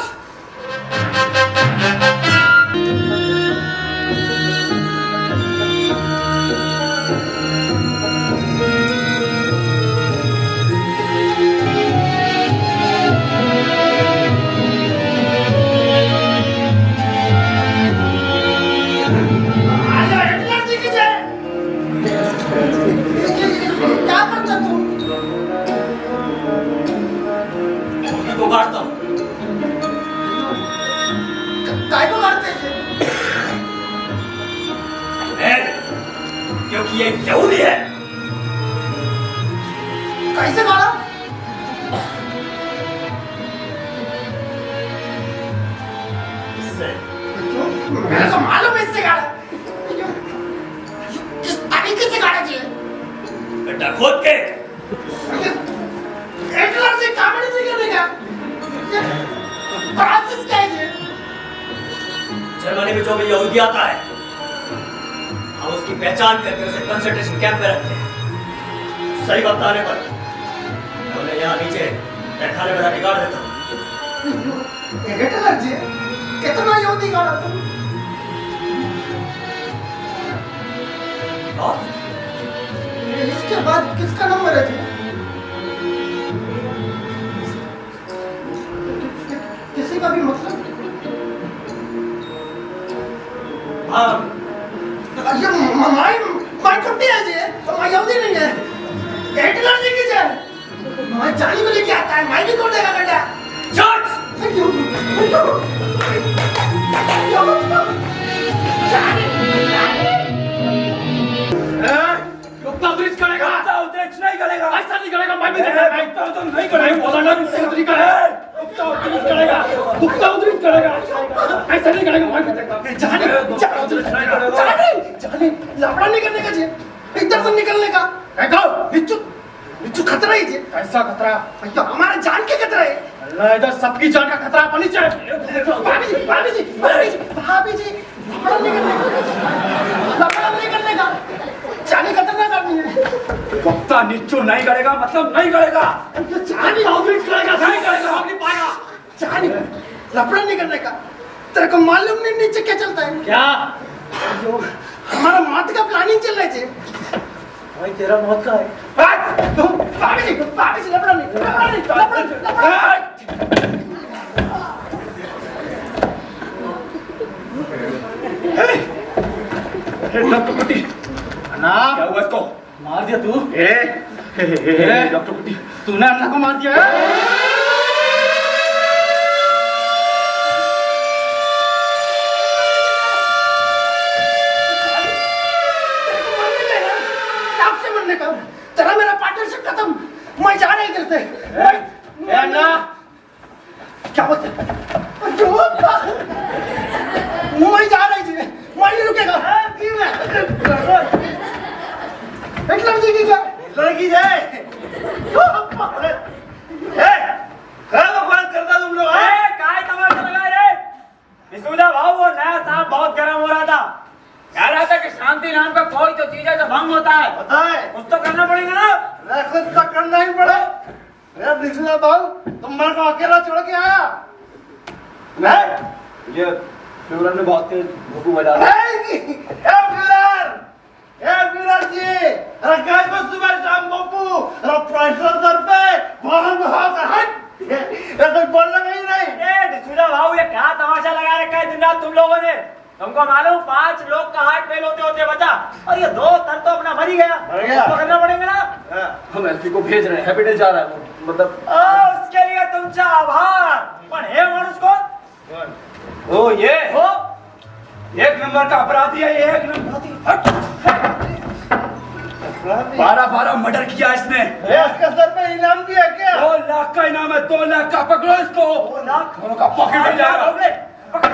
[SPEAKER 3] क्या करता तू?
[SPEAKER 2] को काटता हूँ।
[SPEAKER 3] काय को मारते हैं?
[SPEAKER 2] क्योंकि ये यहूदी है।
[SPEAKER 3] कैसे मारा?
[SPEAKER 2] इससे
[SPEAKER 3] मेरे को मालूम है इससे गाड़ा। किस तरीके से गाड़ा जी?
[SPEAKER 2] गड्ढा खोद के
[SPEAKER 3] एटलर से कॉमेडी से करने का। प्रोसेस क्या है जी?
[SPEAKER 2] जर्मनी में जो भी यहूदी आता है हम उसकी पहचान करके उसे कंसंट्रेशन कैंप में रखते हैं। सही वक्त आने पर मैं यहाँ नीचे तहखाने में जाके गाड़ देता हूँ।
[SPEAKER 3] एटलर जी कितना यहूदी गाड़ा तुम?
[SPEAKER 2] और
[SPEAKER 3] इसके बाद किसका नंबर है जी? किसी का भी मतलब?
[SPEAKER 2] हाँ,
[SPEAKER 3] ये माई कुट्टी है जी, तो माई यहूदी नहीं है। एटलर जी की जय। माई जानी को लेके आता है, माई भी तोड़ देगा गड्ढा।
[SPEAKER 2] चार्ज।
[SPEAKER 4] नहीं करेगा, ऐसा नहीं करेगा। मैं भी तो नहीं करेगा, बोला ना उतरी करेगा, उतरी करेगा, ऐसा नहीं करेगा। मैं
[SPEAKER 3] जाने लफड़ा नहीं करने का जी, इधर से निकलने का।
[SPEAKER 4] देखो
[SPEAKER 3] बिच्छू खतरा ही जी।
[SPEAKER 4] कैसा खतरा?
[SPEAKER 3] भैया हमारा जान के खतरा है।
[SPEAKER 4] अल्लाह, इधर सबकी जान का खतरा अपनी चाहिए।
[SPEAKER 3] भाभी जी, भाभी जी, भाभी जी, भाभी जी, लफड़ा नहीं करने का, लफड़ा नहीं करने का। जाने खतरनाक आदमी है।
[SPEAKER 6] वक्ता निच्चू नहीं करेगा मतलब नहीं करेगा।
[SPEAKER 3] जाने
[SPEAKER 4] करेगा, नहीं करेगा, हम नहीं पाएगा।
[SPEAKER 3] जाने लफड़ा नहीं करने का। तेरे को मालूम नहीं नीचे क्या चलता है?
[SPEAKER 4] क्या?
[SPEAKER 3] जो हमारा मौत का प्लानिंग चल रहा है जी।
[SPEAKER 4] भाई तेरा मौत का है।
[SPEAKER 3] भाभी जी लफड़ा नहीं, लफड़ा नहीं, लफड़ा।
[SPEAKER 4] डॉक्टर कुट्टी
[SPEAKER 6] ना क्या हुआ इसको?
[SPEAKER 4] मार दिया तू? डॉक्टर कुट्टी तूने अन्ना को मार दिया है?
[SPEAKER 3] तेरा मेरा पार्टनरशिप खत्म। मैं जा नहीं करते।
[SPEAKER 4] अन्ना
[SPEAKER 3] क्या बोलते? मैं जा रही थी, मैं नहीं रुकेगा। एक लड़की की क्या?
[SPEAKER 4] लड़की जाए करता तुम लोग?
[SPEAKER 2] काय तमाशा लगा रे? विसुदा भाव वो नया साल बहुत गर्म हो रहा था। कह रहा था कि शांति नाम का कोई तो चीज है जो भंग होता है,
[SPEAKER 4] पता है
[SPEAKER 2] कुछ तो करना पड़ेगा ना।
[SPEAKER 4] खुद का करना ही पड़ा। बिस्मिल्लाह भाऊ, तुम मेरे को अकेला छोड़ के आया?
[SPEAKER 6] ये फ्यूरर ने बहुत तेज भोपू बजा दिया।
[SPEAKER 8] फ्यूरर जी, अरे काय को सुबह शाम भोपू, अरे प्रेशर सर पे, बहुत हट, ये कुछ बोलना नहीं।
[SPEAKER 2] सुना भाऊ, ये क्या तमाशा लगा रखा है दिन रात तुम लोगों ने? तुमको मालूम 5 लोग का हार्ट फेल होते होते बचा, और ये 2 तन तो अपना मर ही गया। पकड़ना पड़ेगा ना।
[SPEAKER 6] हम एल्फी को भेज रहे हैं, हैप्पी डे जा रहा है वो, मतलब
[SPEAKER 2] उसके लिए तुमचा आभार। पण हे माणूस कोण?
[SPEAKER 6] ओ ये
[SPEAKER 2] हो, 1 नंबर का अपराधी है, 1 नंबर। हट।
[SPEAKER 6] 12 मर्डर किया इसने।
[SPEAKER 8] इसके सर पे इनाम भी है क्या?
[SPEAKER 6] 2 लाख का इनाम है, 2 लाख का। पकड़ो इसको।
[SPEAKER 2] 2 लाख
[SPEAKER 6] दोनों का पॉकेट में जाएगा।
[SPEAKER 2] पकड़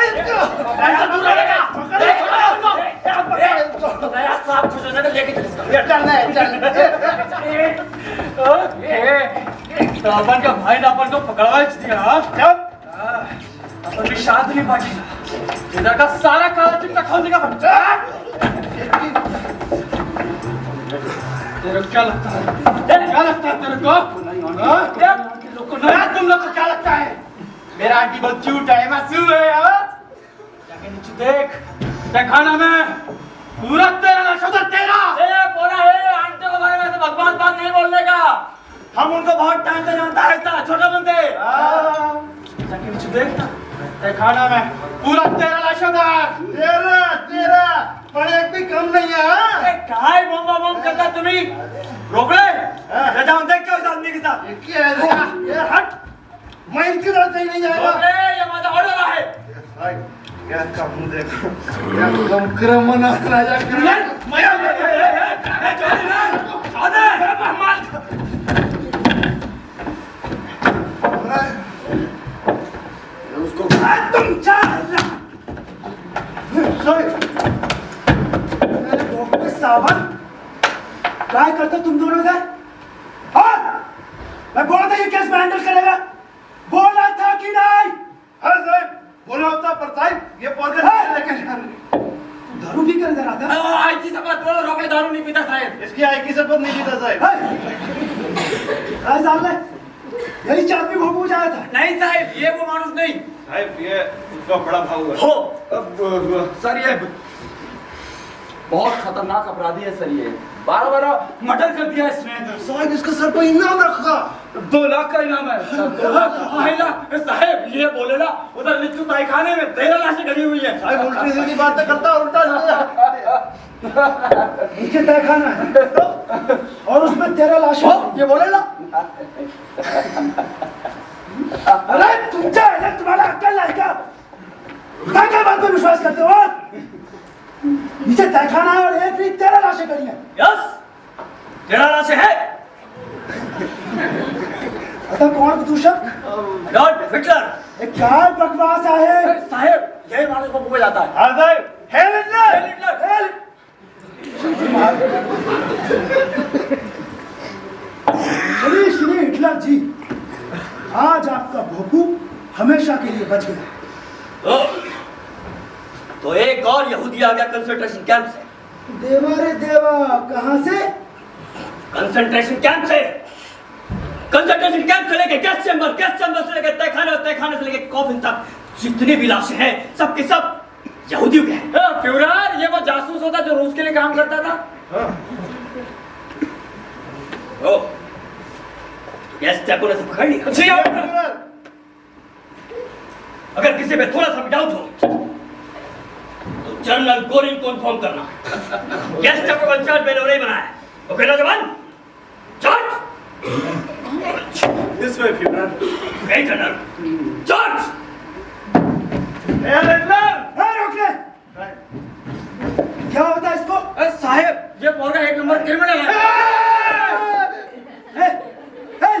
[SPEAKER 2] इसको। ऐसा दूर रहेगा। नया साहब खुश हो जाए तो लेके चल इसको।
[SPEAKER 4] तो अपन का भाई ने अपन को पकड़वा दिया। अपन भी शांत नहीं पाएगा। इधर का सारा काला चिट्टा खोलने का तेरे को क्या लगता है? क्या लगता है तेरे को? तुम लोग को क्या लगता है? मेरा आंटी बहुत क्यूट है, मासूम है यार। जाके नीचे देख खाना में पूरा तेरा नशा था तेरा।
[SPEAKER 2] बोला है आंटी को बारे में ऐसे बकवास बात नहीं बोलने का। हम उनको बहुत टाइम से जानता है, इतना छोटा बंदे।
[SPEAKER 4] जाके नीचे देख खाना में पूरा तेरा नशा था।
[SPEAKER 8] तेरा पर एक भी कम नहीं है।
[SPEAKER 2] काय बम करता तुम्ही? रोक ले। जाऊं देख के उस आदमी के साथ।
[SPEAKER 8] क्या है? ये हट, मैं इनके साथ नहीं जाएगा।
[SPEAKER 2] रोक ले, ये माझा ऑर्डर है।
[SPEAKER 8] क्या कम देखो, क्या कम क्रमना राजा उसको
[SPEAKER 4] तुम सावन क्या करते तुम दोनों इधर? हाँ, मैं बोला था ये केस में हैंडल करेगा, बोला था कि नहीं?
[SPEAKER 8] हाँ साहब, बोला होता पर साहब ये पौधे लेके जा रहे।
[SPEAKER 4] दारू भी कर इधर आता है?
[SPEAKER 2] आई की शपथ बोलो, रोक ले, दारू नहीं पीता साहब।
[SPEAKER 8] इसकी आई की शपथ नहीं पीता साहब।
[SPEAKER 4] काय जानले? यही चाबी भोपू जाया था।
[SPEAKER 2] नहीं साहब, ये वो मानुस नहीं।
[SPEAKER 8] साहब ये उसका बड़ा भाऊ है।
[SPEAKER 6] हो सर, ये बहुत खतरनाक अपराधी है सर। ये 12 मर्डर कर दिया इसने।
[SPEAKER 8] साहब इसका सर पे इनाम रखा।
[SPEAKER 6] 2 लाख का इनाम है। 2 लाख।
[SPEAKER 2] साहब ये बोले ना, उधर निच्चू ताई खाने में 13 लाशें गली हुई है।
[SPEAKER 8] साहब उल्टी सीधी बातें करता, उल्टा
[SPEAKER 4] नीचे तय खाना है और उसमें 13 लाशें।
[SPEAKER 6] ये बोले ना।
[SPEAKER 4] अरे तुम्हारा अक्ल है क्या? क्या बात पे विश्वास करते हो? नीचे तहखाना है और एक भी 13 लाशें करी हैं।
[SPEAKER 2] यस, 13 लाशें है।
[SPEAKER 4] अतः कौन दूषक?
[SPEAKER 2] Dot Hitler.
[SPEAKER 4] ये क्या बकवास है?
[SPEAKER 2] साहब यही मानुस को पूछा जाता है।
[SPEAKER 8] हाँ साहब, हेल हिटलर।
[SPEAKER 4] श्री हिटलर जी, आज आपका भोपू हमेशा के लिए बच गया।
[SPEAKER 2] तो एक और यहूदी आ गया कंसंट्रेशन कैंप से।
[SPEAKER 4] देवा रे देवा, कहां से?
[SPEAKER 2] कंसंट्रेशन कैंप से। कंसंट्रेशन कैंप से लेके गैस चैम्बर से लेके तहखाने से लेके कॉफिन तक जितने भी लाशें हैं, सब के सब यहूदियों के हैं। फ्यूरर, ये वो जासूस होता जो रूस के लिए काम करता था। ओ, गैस चैम्बर ने पकड़ लिया। अगर किसी पे थोड़ा सा भी डाउट हो तो जनरल गोरिंग को इन्फॉर्म करना। गैस चैम्बर को इंचार्ज मैंने नहीं बनाया है। ओके ना जवान? Charge.
[SPEAKER 8] This way, Führer.
[SPEAKER 2] Hey, general, charge.
[SPEAKER 8] Hello Hitler.
[SPEAKER 4] रोक ले। क्या होता है इसको?
[SPEAKER 2] साहब ये बोल रहा है 1 नंबर क्रिमिनल है।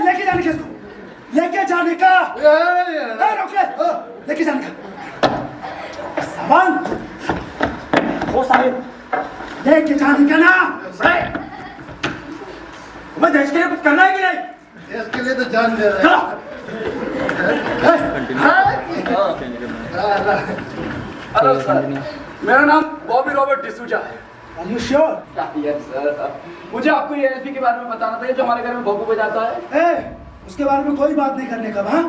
[SPEAKER 4] लेके जाने का इसको, लेके जाने का। रोक ले, लेके जाने का। सामान
[SPEAKER 2] वो साहब
[SPEAKER 4] लेके जाने का ना।
[SPEAKER 2] मैं देश के लिए कुछ करना है कि नहीं?
[SPEAKER 8] इसके लिए तो जान दे रहा है।
[SPEAKER 6] हेलो सर, मेरा नाम बॉबी रॉबर्ट डिसूजा है।
[SPEAKER 4] Are you sure?
[SPEAKER 6] Yes sir, मुझे आपको ये एल्फी के बारे में बताना था, ये जो हमारे घर में भोपू बजाता है।
[SPEAKER 4] उसके बारे में कोई बात नहीं करने का। हाँ,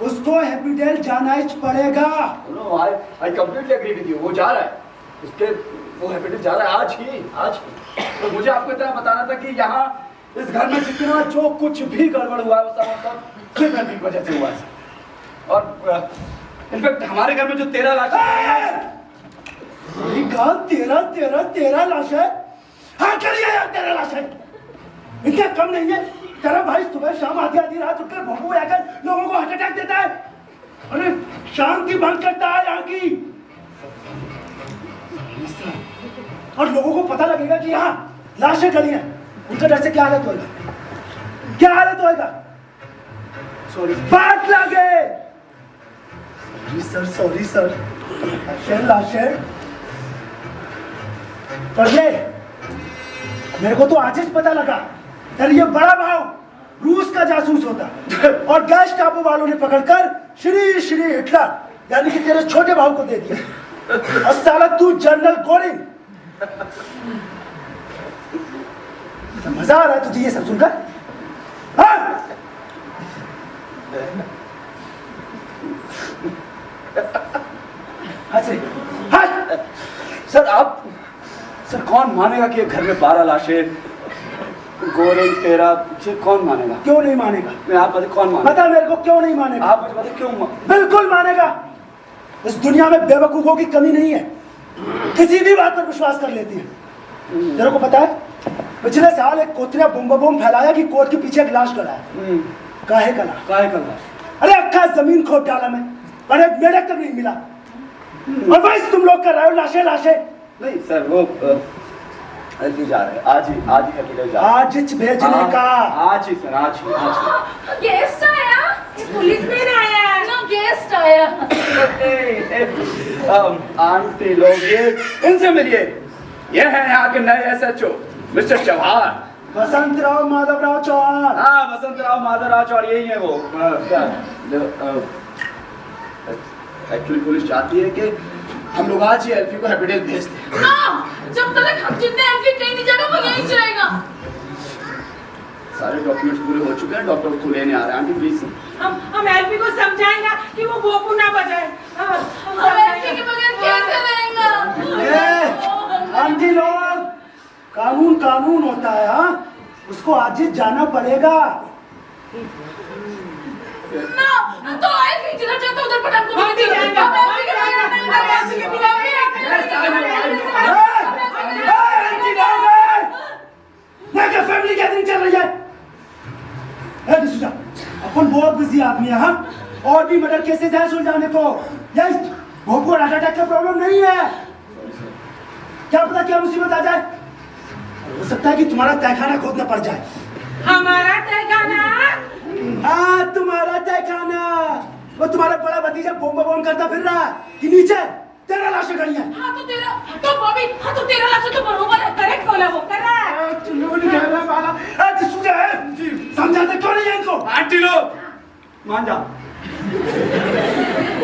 [SPEAKER 4] उसको हैप्पीडेल जाना ही पड़ेगा।
[SPEAKER 6] No I completely agree with you. वो जा रहा है, उसके वो हैप्पीडेल जा रहा है आज ही। तो मुझे आपको इतना बताना था कि यहाँ इस घर में जितना जो कुछ भी गड़बड़ हुआ है वो सब सिर्फ एल्फी की वजह से हुआ है। और इनफैक्ट हमारे घर में जो 13 लाख
[SPEAKER 4] तेरा लाश है। हाँ करिए यार, 13 लाश है, इतना कम नहीं है। तेरा भाई सुबह शाम आधी आधी रात उठकर भोंपू आकर लोगों को हार्ट अटैक देता है। अरे शांति भंग करता है यहाँ की। और लोगों को पता लगेगा कि यहाँ लाशें खड़ी हैं, उनका डर से क्या हालत होगा, क्या हालत होगा। सॉरी बात लगे। सॉरी सर लाशें पर ये मेरे को तो आज ही पता लगा यार, ये बड़ा भाव रूस का जासूस होता और गैस्टापो वालों ने पकड़कर श्री हिटलर यानी कि तेरे छोटे भाव को दे दिया। और साला तू जनरल गोरिंग। मजा आ रहा है तुझे ये सब सुनकर? हाँ?
[SPEAKER 6] सर कौन मानेगा कि घर में 12 लाशें, गोरे तेरा, कौन मानेगा?
[SPEAKER 4] क्यों नहीं मानेगा?
[SPEAKER 6] मैं आप बताइए कौन मानेगा?
[SPEAKER 4] पता मेरे को क्यों नहीं मानेगा?
[SPEAKER 6] आप मुझे बताइए क्यों?
[SPEAKER 4] बिल्कुल मानेगा। इस दुनिया में बेवकूफों की कमी नहीं है, किसी भी बात पर विश्वास कर लेती है। तेरे को पता है पिछले साल एक कोतरिया बम फैलाया कि कोर्ट के पीछे एक लाश गड़ा है। काहे का लाश? अरे अक्का जमीन खोद डाला मैं, पर एक मेढक तक नहीं मिला। और बस तुम लोग कर रहे हो लाशें।
[SPEAKER 6] नहीं सर, वो एल्फी जा रहे हैं आज ही हैप्पीडेल जा रहे हैं।
[SPEAKER 4] आज भेजने का?
[SPEAKER 6] आज ही सर, आज ही।
[SPEAKER 5] गेस्ट आया,
[SPEAKER 3] पुलिस मैन आया।
[SPEAKER 5] ना गेस्ट आया।
[SPEAKER 6] आंटी लोग ये इनसे मिलिए, ये है यहाँ के नए SHO मिस्टर चौहान,
[SPEAKER 4] वसंतराव माधवराव चौहान।
[SPEAKER 6] हाँ वसंतराव माधवराव चौहान, यही है वो। क्या एक्चुअली पुलिस चाहती है कि हम लोग आज ही एल्फी को हैप्पीडेल भेज दें।
[SPEAKER 5] जब तक हम जितने एल्फी कहीं नहीं जाएगा वो यहीं रहेगा।
[SPEAKER 6] सारे डॉक्यूमेंट्स पूरे हो चुके हैं, डॉक्टर को लेने आ रहे हैं। आंटी प्लीज
[SPEAKER 3] हम एल्फी को समझाएंगे कि वो भोंपू ना बजाए।
[SPEAKER 5] हम एल्फी के बगैर कैसे रहेंगे?
[SPEAKER 4] आंटी लोग, कानून होता है। हाँ उसको आज ही जाना पड़ेगा।
[SPEAKER 5] ना तो एल्फी जिधर जाता उधर पर हमको भी जाएंगे।
[SPEAKER 4] फैमिली गैदरिंग चल रही है। अपन बहुत बिजी आदमी है। हाँ और भी मर्डर केसेस हैं सुलझाने को। यस भोंपू हार्ट अटैक का प्रॉब्लम नहीं है। क्या पता क्या मुसीबत आ जाए। हो सकता है कि तुम्हारा तहखाना खोदना पड़ जाए।
[SPEAKER 3] हमारा तहखाना?
[SPEAKER 4] हाँ तुम्हारा तहखाना। वो तुम्हारा बड़ा भतीजा बम करता फिर रहा कि नीचे 13 लाशें खड़ी हैं।
[SPEAKER 5] हाँ तो बॉबी, हाँ तो 13 लाश तो बरोबर है।
[SPEAKER 3] करेक्ट बोला वो, करेक्ट।
[SPEAKER 4] समझाते क्यों नहीं है इनको?
[SPEAKER 6] आंटी लोग मान जाओ।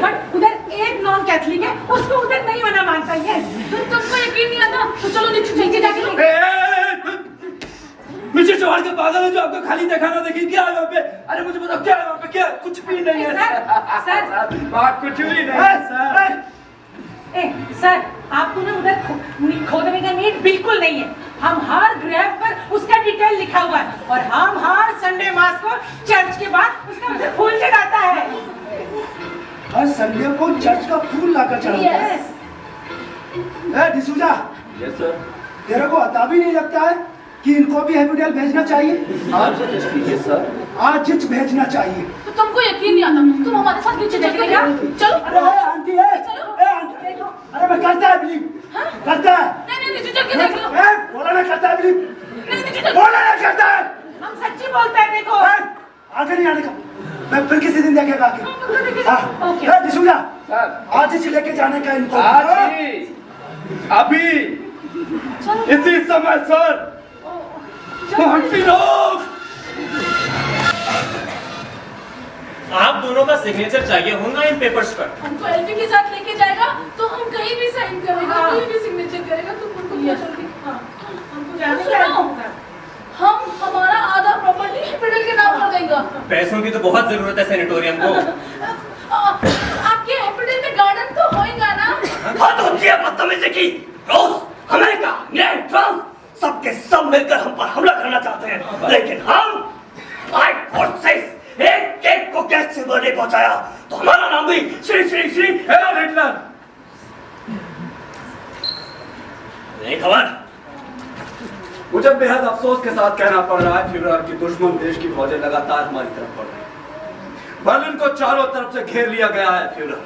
[SPEAKER 3] बट उधर एक नॉन कैथलिक है, उसको उधर नहीं होना मानता है।
[SPEAKER 5] तुमको यकीन नहीं आता तो चलो नीचे जाके
[SPEAKER 6] मिस्टर चौहान के पागल है जो आपका खाली तहखाना देखिए। क्या है वहाँ पे? अरे मुझे बताओ क्या है वहाँ पे? क्या कुछ भी नहीं है
[SPEAKER 3] सर
[SPEAKER 6] वहाँ कुछ भी नहीं है सर।
[SPEAKER 3] सर आपको ना उधर खोदने का नीड बिल्कुल नहीं है। हम हर ग्रेव पर उसका डिटेल लिखा हुआ है और हम हर संडे मास को चर्च के बाद उसका उधर फूल चढ़ाता है।
[SPEAKER 4] हर संडे को चर्च का फूल लाकर चढ़ाता है। D'Souza,
[SPEAKER 6] yes sir.
[SPEAKER 4] तेरे को अता भी नहीं लगता है कि इनको भी हैप्पीडेल भेजना चाहिए?
[SPEAKER 6] आप सजेस्ट कीजिए सर।
[SPEAKER 4] आज ही भेजना चाहिए।
[SPEAKER 5] तो तुमको यकीन नहीं आता, तुम हमारे साथ नीचे चलिएगा। चलो।
[SPEAKER 4] अरे आंटी आंटी, अरे मैं करता है बिलीव, करता है।
[SPEAKER 5] नहीं नीचे चल के देख लो।
[SPEAKER 4] बोला ना करता है बिलीव,
[SPEAKER 5] नहीं नीचे चल।
[SPEAKER 4] बोला ना करता है।
[SPEAKER 3] हम सच्ची बोलते हैं। देखो
[SPEAKER 4] आगे नहीं आने का, मैं फिर किसी दिन देखेगा आके। हाँ डिसूजा, आज ही लेके जाने का इनको।
[SPEAKER 6] आज ही, अभी, इसी समय सर। आंटी लोग,
[SPEAKER 2] आप दोनों का सिग्नेचर चाहिए होगा इन पेपर्स पर।
[SPEAKER 5] हमको एल्फी के साथ लेके जाएगा तो हम कहीं भी साइन करेगा, कहीं भी सिग्नेचर करेगा। तुम हमको लिया जल्दी। हमको जाने का। हम हमारा आधा प्रॉपर्टी हैप्पीडेल के नाम कर देंगे।
[SPEAKER 2] पैसों की तो बहुत जरूरत है सेनेटोरियम को।
[SPEAKER 5] आपके हैप्पीडेल में गार्डन तो होएगा ना?
[SPEAKER 2] बात होती है बदतमीजी की। रूस, अमेरिका, इंग्लैंड, फ्रांस सबके सब मिलकर हम पर हमला करना चाहते हैं, लेकिन हम फाइट फोर्सेस एक एक को गैस चेंबर नहीं पहुंचाया तो हमारा नाम भी श्री श्री श्री हिटलर। नहीं खबर।
[SPEAKER 6] मुझे बेहद अफसोस के साथ कहना पड़ रहा है फ्यूहर कि दुश्मन देश की फौजें लगातार हमारी तरफ बढ़ रही हैं। बर्लिन को चारों तरफ से घेर लिया गया है फ्यूहर।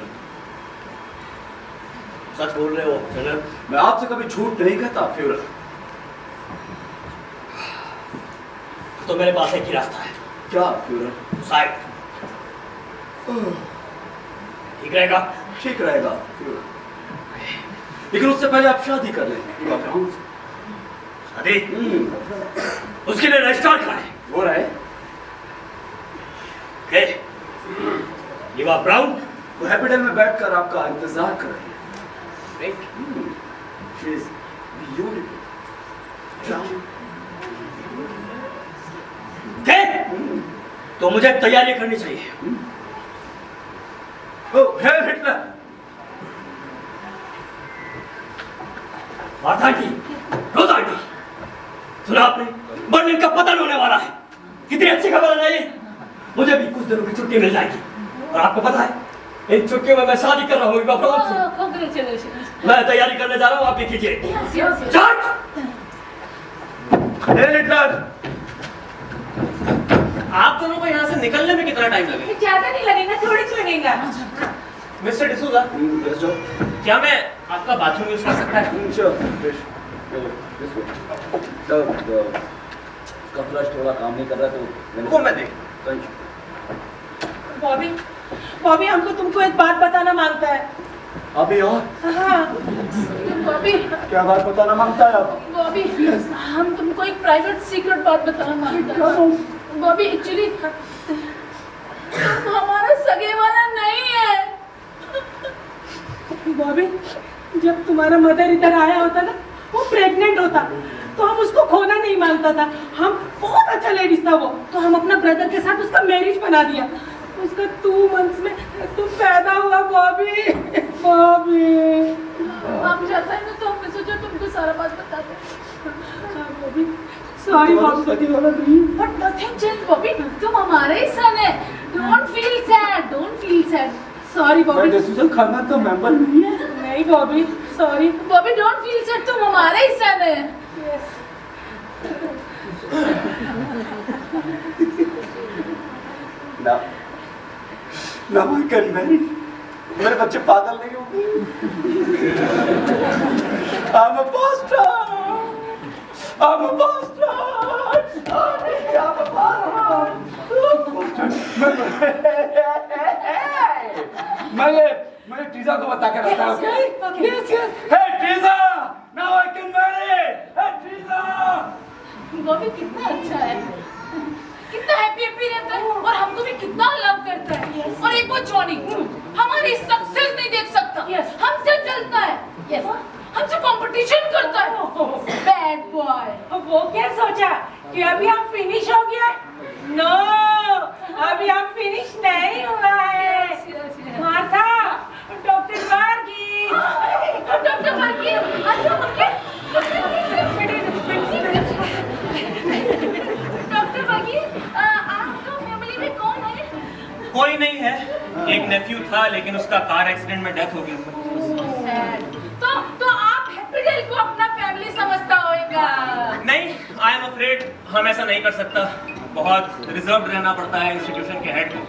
[SPEAKER 2] सच बोल रहे हो जनरल?
[SPEAKER 6] मैं आपसे कभी झूठ नहीं कहता फ्यूहर।
[SPEAKER 2] तो मेरे पास एक ही रास्ता है।
[SPEAKER 6] क्या फ्यूहर?
[SPEAKER 2] साइड। ठीक रहेगा?
[SPEAKER 6] ठीक रहेगा फ्यूहर, लेकिन उससे पहले आप शादी कर लें।
[SPEAKER 2] शादी? उसके लिए रजिस्ट्रार कहाँ है?
[SPEAKER 6] वो रहे।
[SPEAKER 2] ओके। ईवा ब्राउन
[SPEAKER 6] वो हैप्पीडेल में बैठकर आपका इंतजार कर रही है।
[SPEAKER 2] Great.
[SPEAKER 6] She is beautiful.
[SPEAKER 2] Okay? तो मुझे तैयारी करनी चाहिए।
[SPEAKER 6] Oh, Herr Hitler!
[SPEAKER 2] Martha aunty, रोज़ा आंटी, सुना आपने? बर्लिन का पतन होने वाला है। कितनी अच्छी खबर है ना ये? मुझे भी कुछ दिनों की छुट्टी मिल जाएगी। और आपको पता है, इन छुट्टियों में मैं शादी कर रहा हूँ।
[SPEAKER 5] Congratulations.
[SPEAKER 2] मैं तैयारी करने जा रहा हूँ, आप भी कीजिए।
[SPEAKER 5] Yes.
[SPEAKER 2] चार्ज!
[SPEAKER 6] Herr Hitler!
[SPEAKER 2] आप दोनों को यहाँ से निकलने में कितना टाइम लगेगा?
[SPEAKER 3] ज्यादा नहीं लगेगा, थोड़ी सी लगेगा।
[SPEAKER 2] Mister D'Souza,
[SPEAKER 6] Yes, sir.
[SPEAKER 2] क्या मैं आपका बाथरूम यूज कर सकता है?
[SPEAKER 6] Sure. This way. इसका फ्लश थोड़ा काम नहीं कर रहा तो
[SPEAKER 2] वो मैं देख।
[SPEAKER 6] Thank you.
[SPEAKER 3] बॉबी, बॉबी हमको तुमको एक बात बताना मांगता है।
[SPEAKER 6] अभी और
[SPEAKER 3] हाँ,
[SPEAKER 5] बॉबी,
[SPEAKER 6] क्या बात बताना मांगता है आप?
[SPEAKER 5] बॉबी, हम तुमको एक प्राइवेट सीक्रेट बात बताना मांगते हैं। बॉबी, एक्चुअली तुम हमारा सगे वाला नहीं है।
[SPEAKER 3] बॉबी, जब तुम्हारा मदर इधर आया होता ना, वो प्रेग्नेंट होता, तो हम उसको खोना नहीं मांगता था। हम बहुत अच्छा लेडीज था वो, तो हम अपना ब्रदर के साथ उसका मैरिज बना दिया। उसका 2 मंथ्स में तुम पैदा हुआ बॉबी। बॉबी,
[SPEAKER 5] हम जाता है ना तो हमने सोचा तुमको सारा बात बता दे।
[SPEAKER 3] Bobby, sorry Bobby.
[SPEAKER 5] But nothing changed, Bobby. तुम हमारे ही सन है। Don't feel sad. Don't feel sad.
[SPEAKER 3] Sorry Bobby.
[SPEAKER 6] Decision खाना का मेंबर नहीं है।
[SPEAKER 3] नहीं Bobby, sorry.
[SPEAKER 5] Bobby, don't feel sad. तुम हमारे ही सन है।
[SPEAKER 6] ना I can marry. मेरे बच्चे पागल नहीं होंगे। I'm a bastard. I'm a bastard. I'm a bastard. मैं टीजा को बता के रखता हूँ। Hey टीजा, now I can marry. Hey टीजा.
[SPEAKER 5] Bobby कितना अच्छा है, कितना हैप्पी रहता है और हमको भी कितना लव करता है। और एक वो जॉनी हमारी सक्सेस नहीं देख सकता, हमसे चलता है, हमसे कंपटीशन करता है। Bad boy.
[SPEAKER 3] वो क्या सोचा कि अभी हम फिनिश हो गया? नो, अभी हम फिनिश नहीं हुआ है। Martha, doctor Varghese.
[SPEAKER 5] Doctor Varghese, doctor Varghese, आपका फैमिली में कौन है?
[SPEAKER 2] कोई नहीं है। एक नेफ्यू था लेकिन उसका कार एक्सीडेंट में डेथ हो गई।
[SPEAKER 5] तो आप हैप्पीडेल को अपना फैमिली समझता होगा?
[SPEAKER 2] नहीं, आई एम अफ्रेड हम ऐसा नहीं कर सकता। बहुत रिजर्व रहना पड़ता है इंस्टीट्यूशन के हेड को,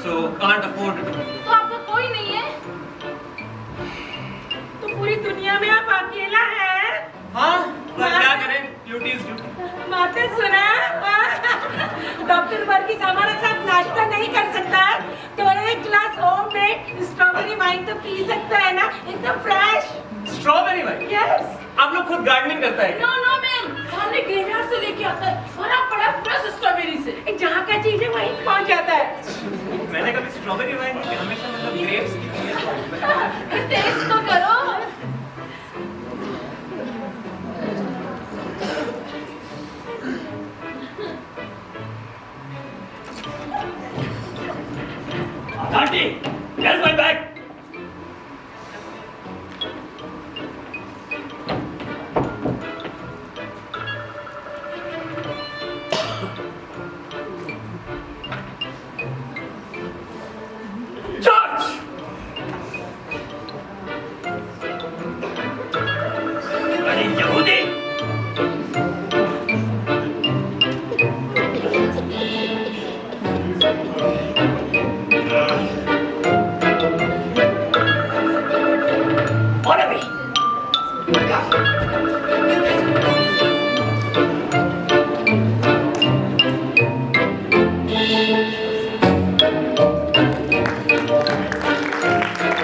[SPEAKER 2] सो कांट अफोर्ड।
[SPEAKER 5] तो आपका कोई नहीं है?
[SPEAKER 3] तो पूरी दुनिया में आप अकेला है?
[SPEAKER 2] हाँ, पर क्या करें, ड्यूटी इज ड्यूटी।
[SPEAKER 3] बातें सुना? डॉक्टर वर्गीस हमारे साथ नाश्ता नहीं कर सकता, तो एक ग्लास होममेड स्ट्रॉबेरी वाइन तो पी सकता है ना, एकदम फ्रेश।
[SPEAKER 2] Strawberry wine?
[SPEAKER 3] यस।
[SPEAKER 2] आप लोग खुद गार्डनिंग करता है?
[SPEAKER 5] नो मैम, सामने ग्रेवयार्ड से लेके आता है, भरा पड़ा फ्रेश स्ट्रॉबेरी से।
[SPEAKER 3] जहाँ का चीज है वहीं पहुँच जाता है।
[SPEAKER 2] मैंने कभी स्ट्रॉबेरी वाइन नहीं, हमेशा मतलब ग्रेप्स की।
[SPEAKER 5] टेस्ट तो करो।
[SPEAKER 2] जी